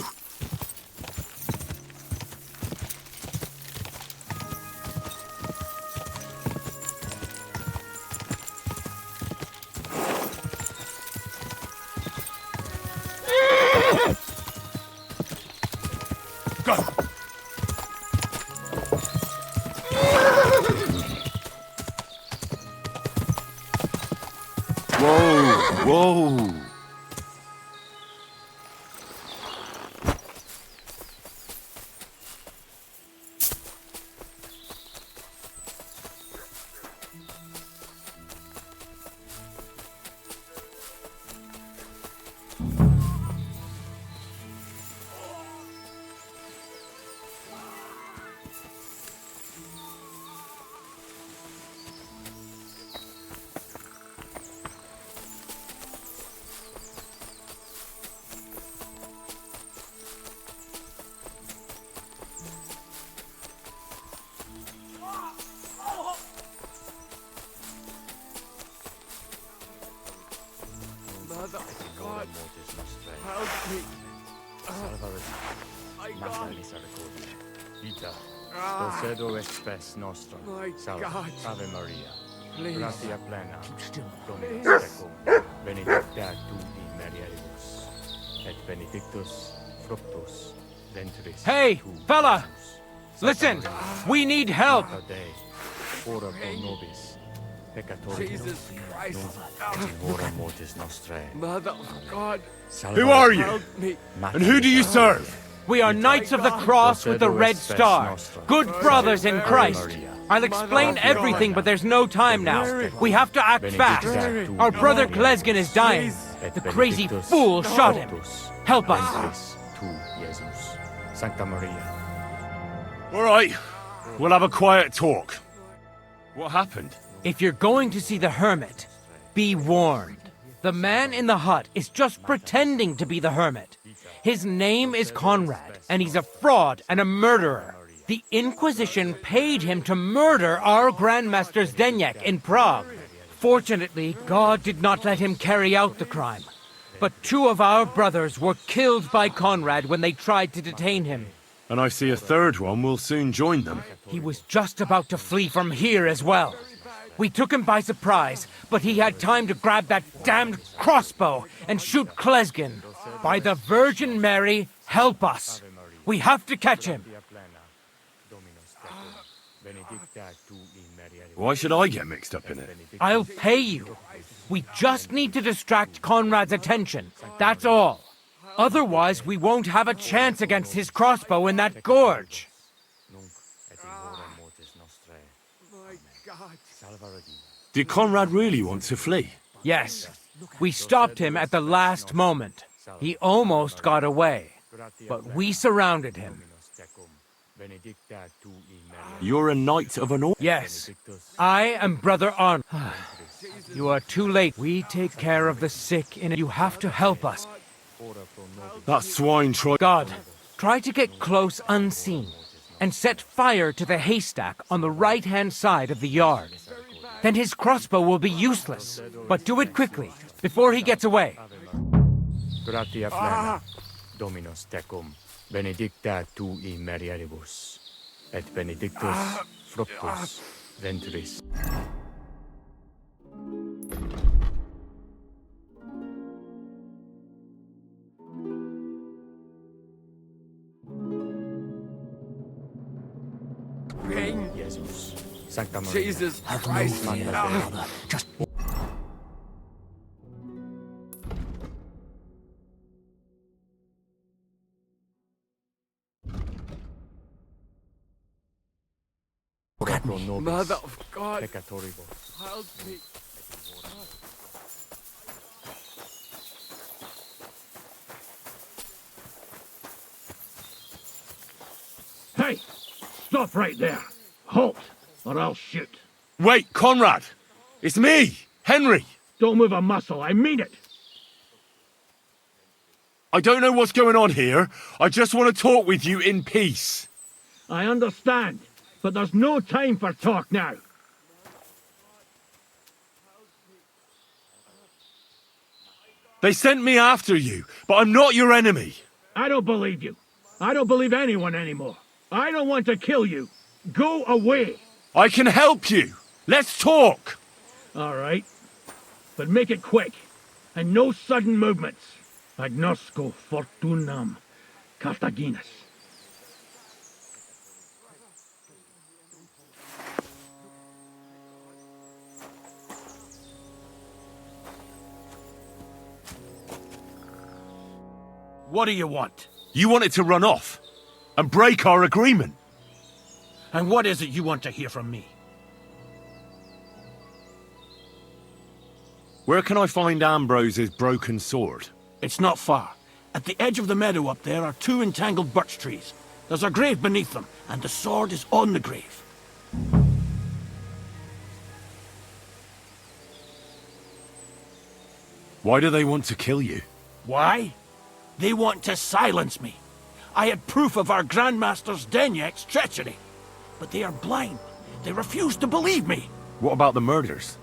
Go! Whoa! Whoa! Vita, procedo espes nostra, salve, Ave Maria, gratia plena, Dominus tecum, benedicta tu in mulieribus, et benedictus fructus ventris. Hey, fella! Listen, we need help! Ora pro nobis, peccatoribus, Jesus Christ. nunc et in hora mortis nostrae. Mother of God. Who are you? Help me. And who do you serve? We are Knights of the Cross with the Red Star, good brothers in Christ. I'll explain everything, but there's no time now. We have to act fast. Our brother Klesgen is dying. The crazy fool shot him. Help us. Tu, Jesus, Sancta Maria. All right, we'll have a quiet talk. What happened? If you're going to see the hermit, be warned. The man in the hut is just pretending to be the hermit. His name is Conrad, and he's a fraud and a murderer. The Inquisition paid him to murder our Grandmaster Zdeněk in Prague. Fortunately, God did not let him carry out the crime. But 2 of our brothers were killed by Conrad when they tried to detain him. And I see a third one will soon join them. He was just about to flee from here as well. We took him by surprise, but he had time to grab that damned crossbow and shoot Klesgen. By the Virgin Mary, help us. We have to catch him. Why should I get mixed up in it? I'll pay you. We just need to distract Conrad's attention. That's all. Otherwise, we won't have a chance against his crossbow in that gorge. Did Conrad really want to flee? Yes. We stopped him at the last moment. He almost got away, but we surrounded him. You're a knight of an order? Yes. I am Brother Arnold. You are too late. We take care of the sick, and you have to help us. That swine tried... God, try to get close unseen, and set fire to the haystack on the right-hand side of the yard. Then his crossbow will be useless. But do it quickly, before he gets away. Gratia plena, Dominus tecum, benedicta tu in mulieribus, et benedictus fructus ventris. Jesus, Sancta Maria. Jesus Christ. Just... Mother of God. Peccatoribus. Help me. Hey! Stop right there! Halt, or I'll shoot. Wait, Conrad! It's me, Henry! Don't move a muscle, I mean it! I don't know what's going on here. I just want to talk with you in peace. I understand, but there's no time for talk now. They sent me after you, but I'm not your enemy. I don't believe you. I don't believe anyone anymore. I don't want to kill you. Go away. I can help you. Let's talk. All right. But make it quick. And no sudden movements. Agnosco fortunam Cartaginus. What do you want? You wanted to run off and break our agreement. And what is it you want to hear from me? Where can I find Ambrose's broken sword? It's not far. At the edge of the meadow up there are 2 entangled birch trees. There's a grave beneath them, and the sword is on the grave. Why do they want to kill you? Why? They want to silence me. I had proof of our Grandmaster Zdeněk's treachery. But they are blind. They refuse to believe me. What about the murders?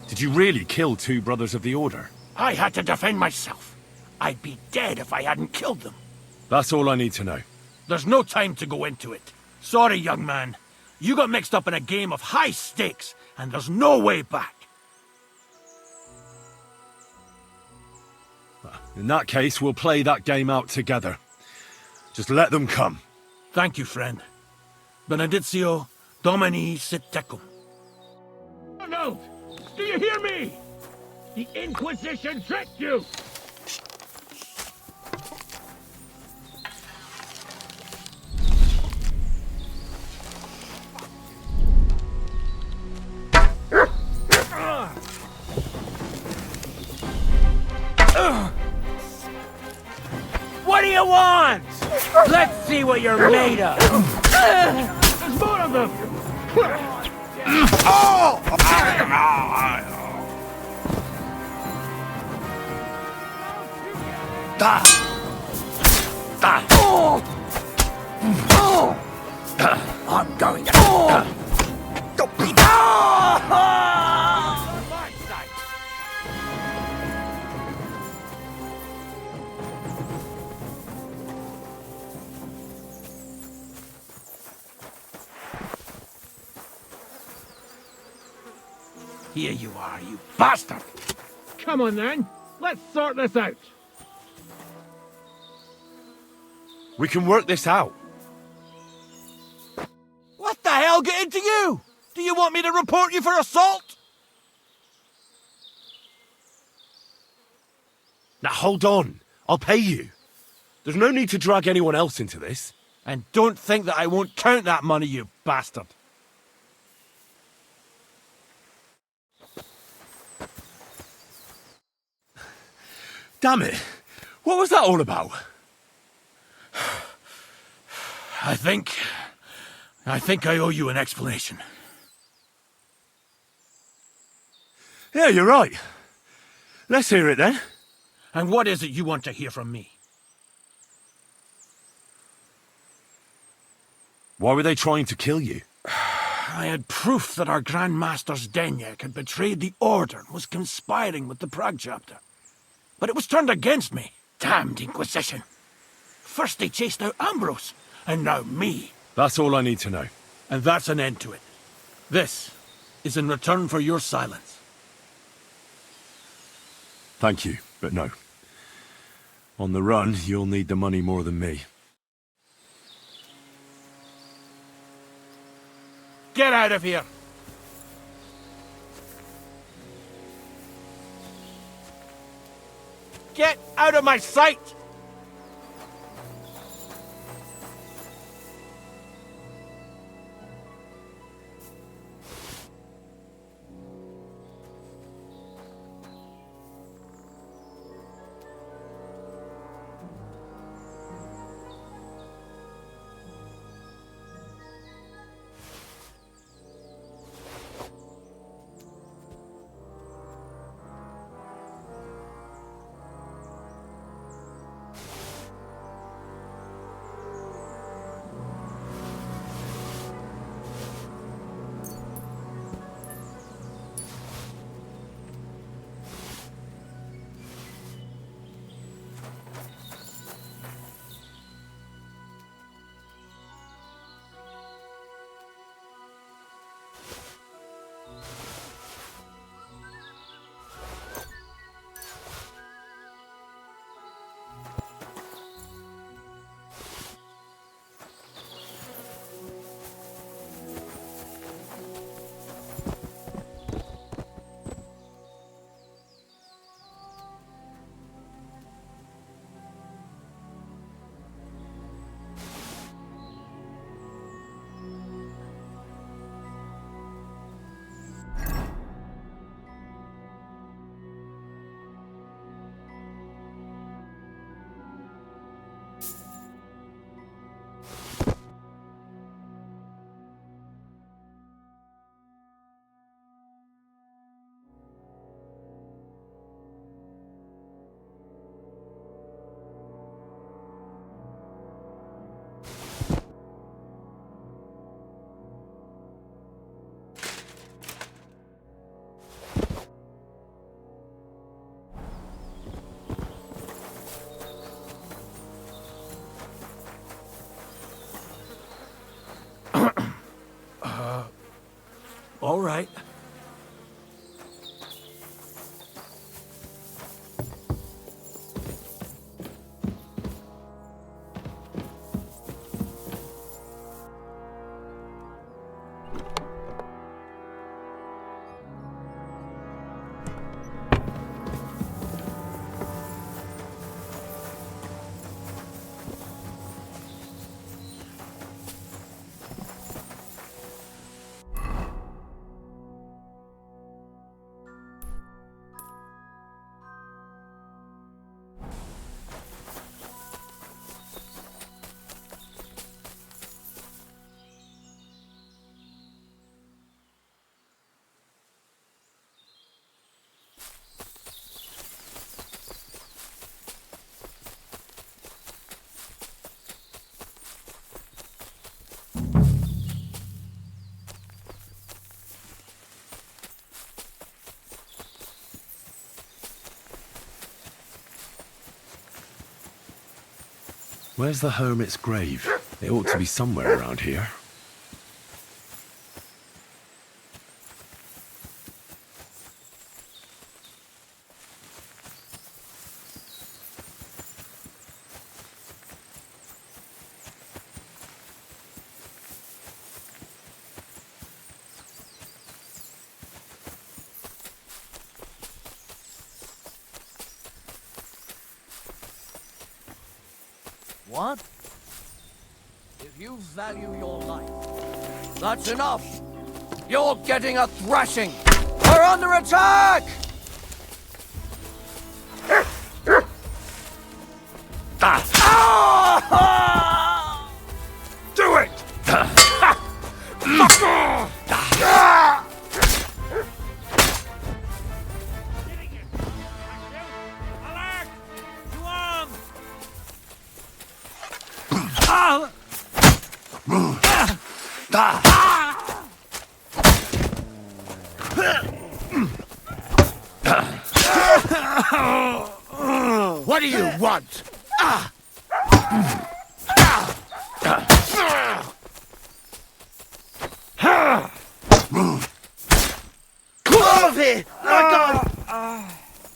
Did you really kill 2 brothers of the Order? I had to defend myself. I'd be dead if I hadn't killed them. That's all I need to know. There's no time to go into it. Sorry, young man. You got mixed up in a game of high stakes, and there's no way back. In that case, we'll play that game out together. Just let them come. Thank you, friend. Benedictio Domini sit tecum. Oh, no! Do you hear me? The Inquisition tricked you! What do you want? Let's see what you're made of. There's more of them! I'm going to... Here you are, you bastard! Come on then, let's sort this out. We can work this out. What the hell got into you? Do you want me to report you for assault? Now hold on. I'll pay you. There's no need to drag anyone else into this. And don't think that I won't count that money, you bastard. Damn it. What was that all about? I think I owe you an explanation. Yeah, you're right. Let's hear it then. And what is it you want to hear from me? Why were they trying to kill you? I had proof that our Grand Master's Denyak had betrayed the Order and was conspiring with the Prague chapter. But it was turned against me. Damned Inquisition. First they chased out Ambrose, and now me. That's all I need to know. And that's an end to it. This is in return for your silence. Thank you, but no. On the run, you'll need the money more than me. Get out of here! Get out of my sight! right. Where's the hermit's grave? It ought to be somewhere around here. What? If you value your life, that's enough! You're getting a thrashing! We're under attack! Do it! What do you want? Out of here! My God!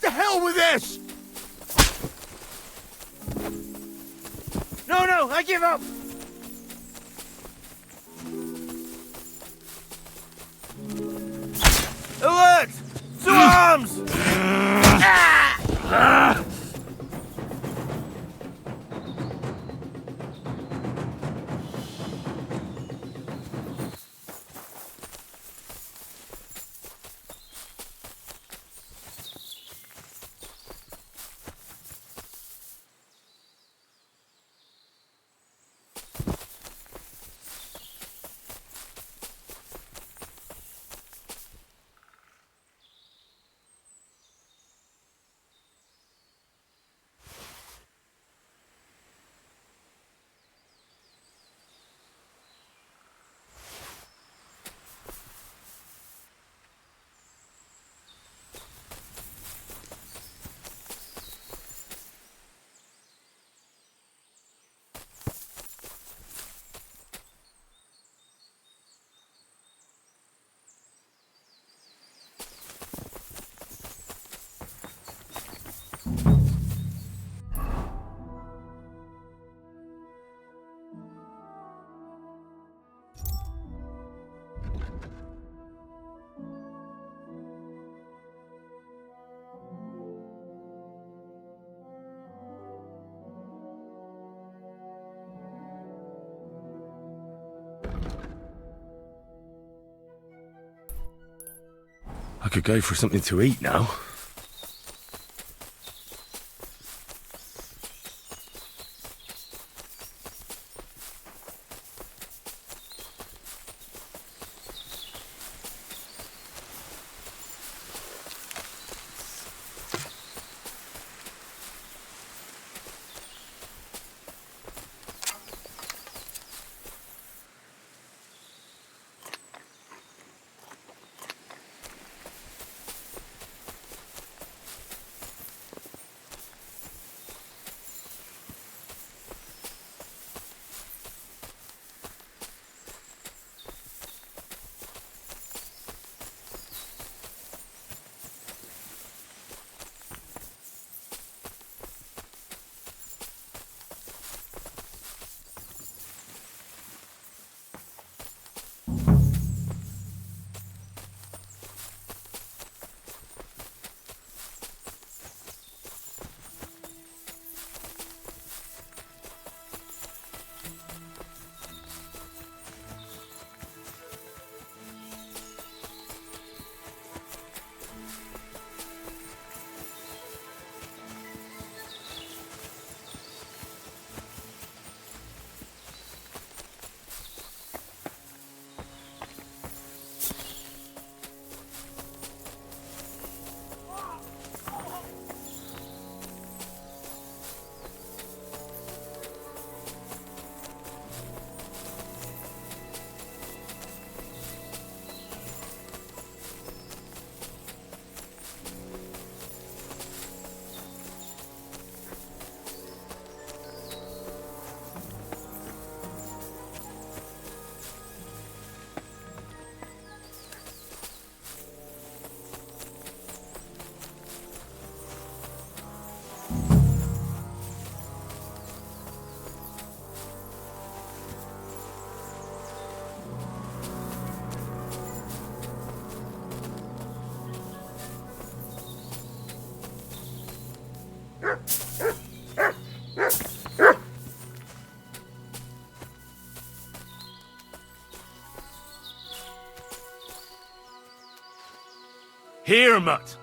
The hell with this! No, I give up! Alert! To arms! I could go for something to eat now. Here, Mutt.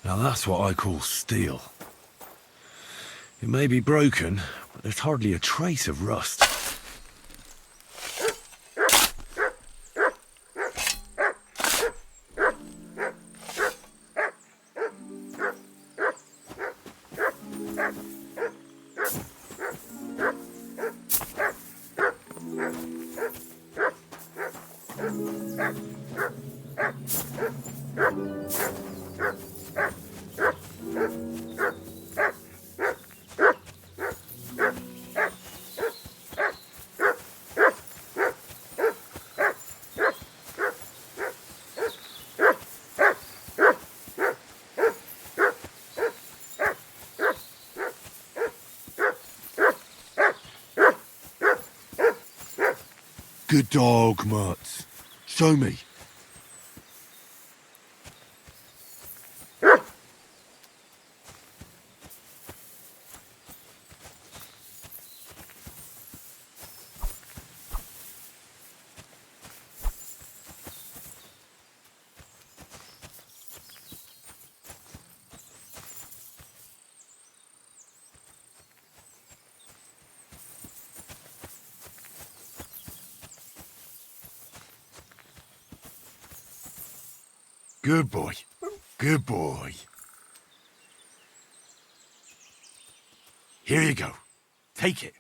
Now that's what I call steel. It may be broken, but there's hardly a trace of rust. Good dog, Mutt. Show me. Good boy. Good boy. Here you go. Take it.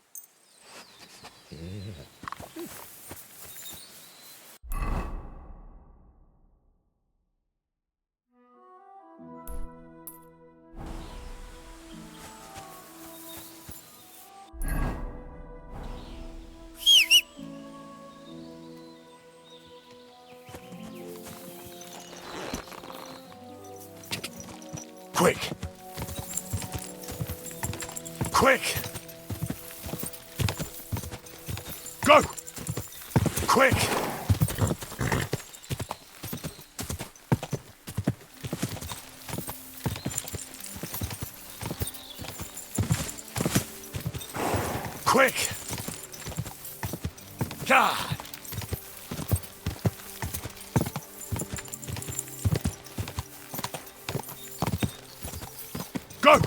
Quick! Quick! Go! Quick! Quick! God! Go!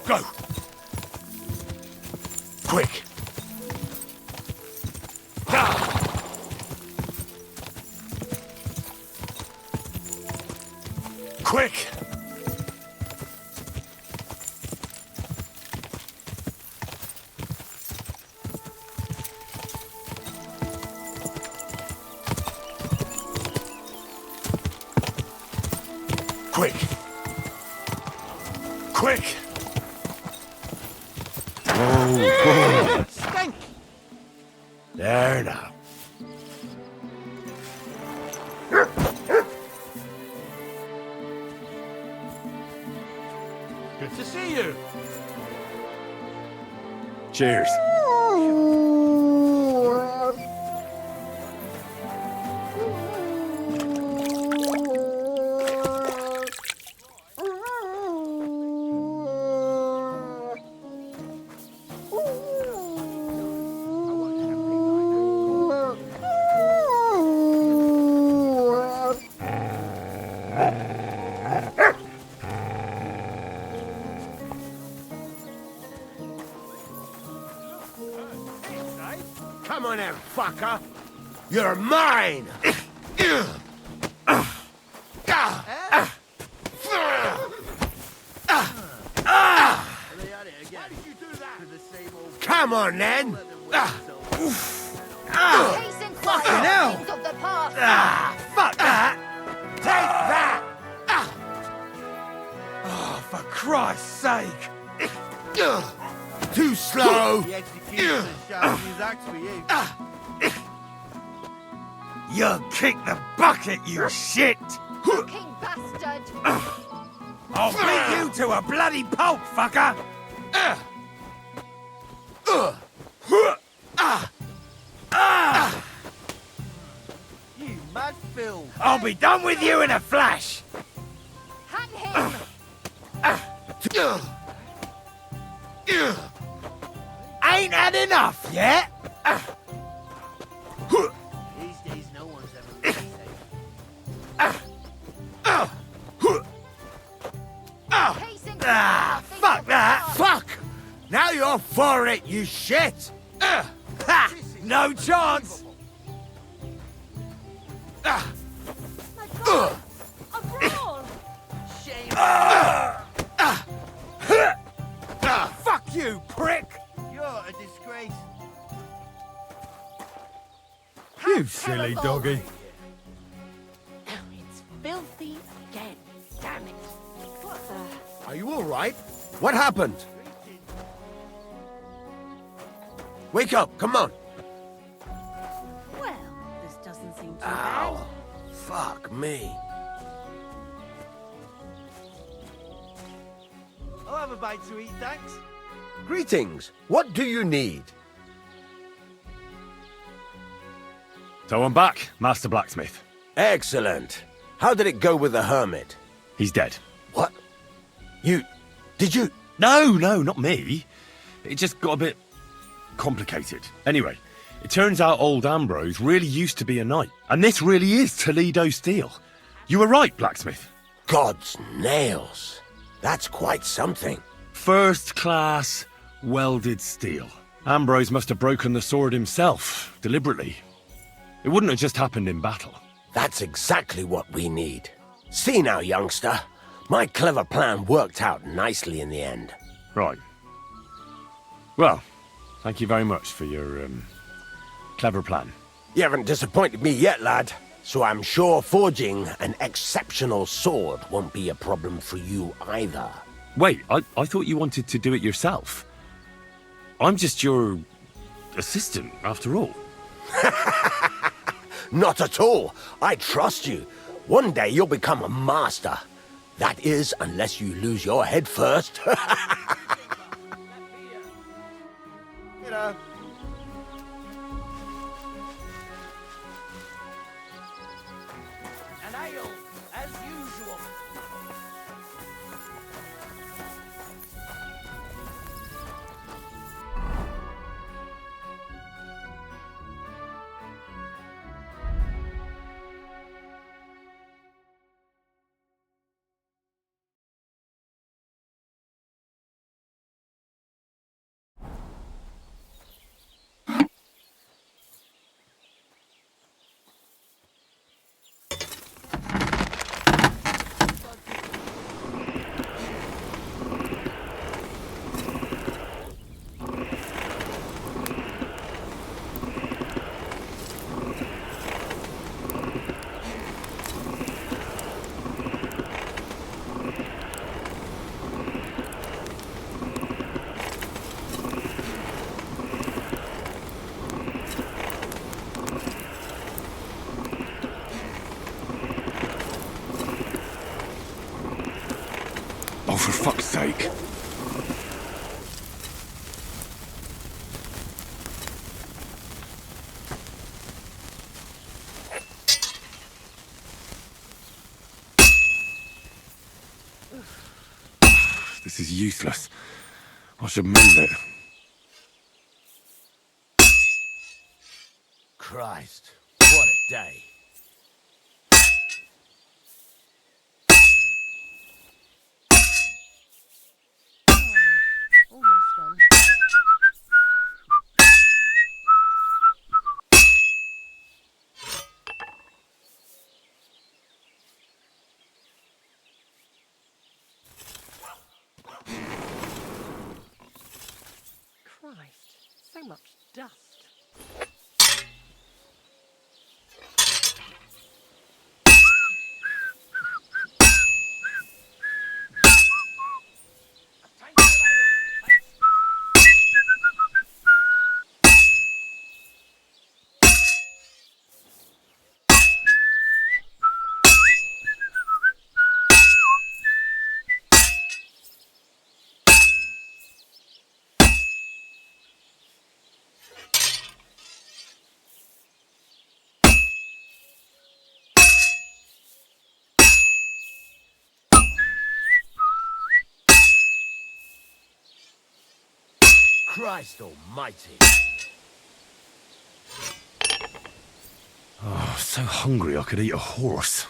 Go! Quick! Ah! Quick! Quick! Quick! Oh, boy. Stink! There now. Good to see you. Cheers. Come on then, fucker! You're mine! Come on then! Fucking hell! Fuck that! Take that! Oh, for Christ's sake! Too slow! You kicked the bucket, you shit! Fucking bastard! I'll beat you to a bloody pulp, fucker! You mad Phil! I'll be done with you in a flash! Hang him! Ain't had enough yet? These days no one's ever really Fuck that! Fuck! Now you're for it, you shit! Ha! No chance! Fuck you, prick! You're a disgrace. You silly doggy. It's filthy again. Damn it. What the? Are you all right? What happened? Wake up, come on. Well, this doesn't seem too Ow. Fuck me. I'll have a bite to eat, thanks. Greetings. What do you need? So I'm back, Master Blacksmith. Excellent. How did it go with the hermit? He's dead. What? Did you? No, not me. It just got a bit complicated. Anyway, it turns out old Ambrose really used to be a knight. And this really is Toledo steel. You were right, Blacksmith. God's nails. That's quite something. First class, Welded steel. Ambrose must have broken the sword himself, deliberately. It wouldn't have just happened in battle. That's exactly what we need. See now, youngster. My clever plan worked out nicely in the end. Right. Well, thank you very much for your, clever plan. You haven't disappointed me yet, lad. So I'm sure forging an exceptional sword won't be a problem for you either. Wait, I thought you wanted to do it yourself. I'm just your assistant, after all. Not at all. I trust you. One day you'll become a master. That is, unless you lose your head first. You know. An ale, as usual. Oh, for fuck's sake. This is useless. I should move it. Christ, what a day. Almost done. Christ, so much dust. Christ almighty. Oh, so hungry I could eat a horse.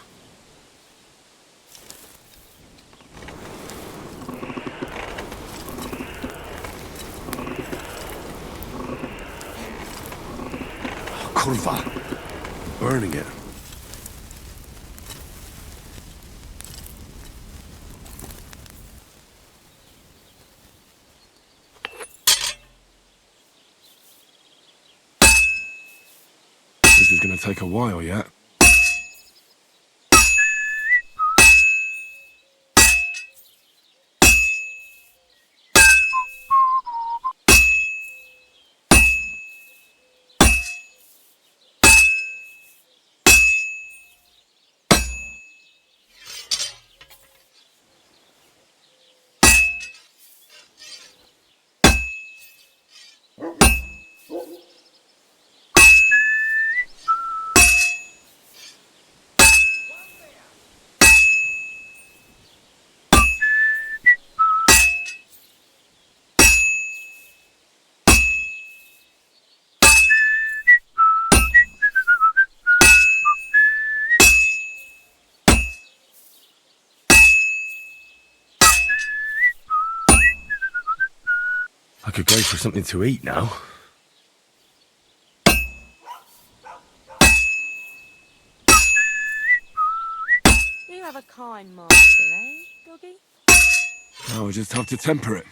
Kurva. Burning it. This is gonna take a while yet. could go for something to eat now. You have a kind master, eh, doggy? I'll just have to temper it.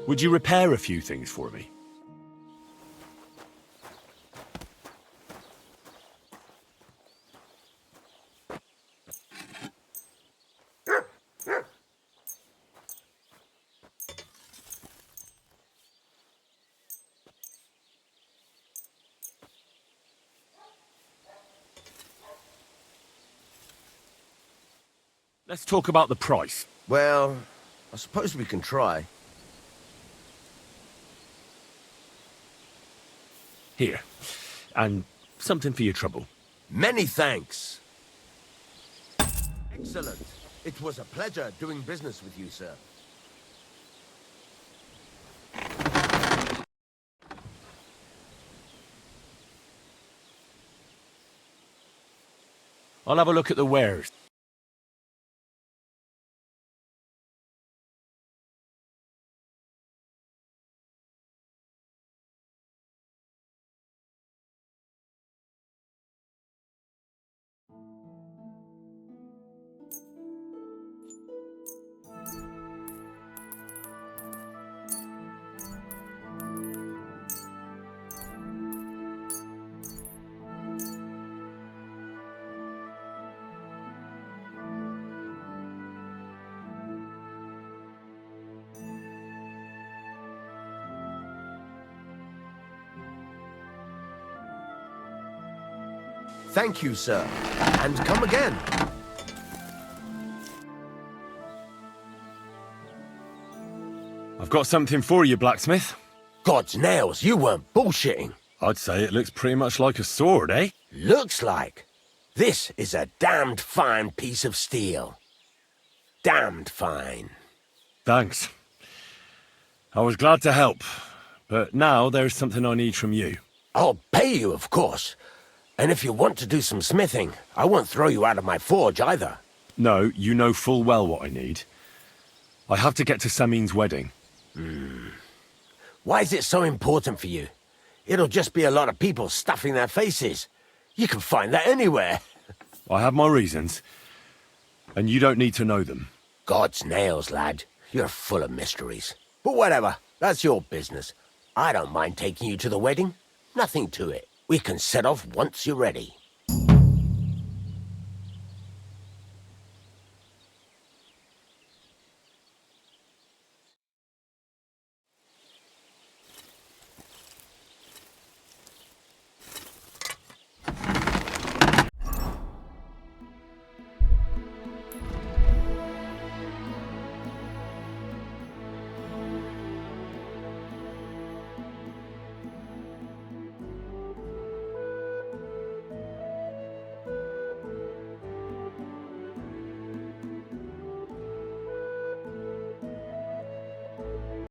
Would you repair a few things for me? Let's talk about the price. Well, I suppose we can try. Here. And something for your trouble. Many thanks. Excellent. It was a pleasure doing business with you, sir. I'll have a look at the wares. Thank you, sir. And come again. I've got something for you, blacksmith. God's nails, you weren't bullshitting. I'd say it looks pretty much like a sword, eh? Looks like. This is a damned fine piece of steel. Damned fine. Thanks. I was glad to help, but now there's something I need from you. I'll pay you, of course. And if you want to do some smithing, I won't throw you out of my forge either. No, you know full well what I need. I have to get to Samin's wedding. Why is it so important for you? It'll just be a lot of people stuffing their faces. You can find that anywhere. I have my reasons, and you don't need to know them. God's nails, lad. You're full of mysteries. But whatever, that's your business. I don't mind taking you to the wedding. Nothing to it. We can set off once you're ready.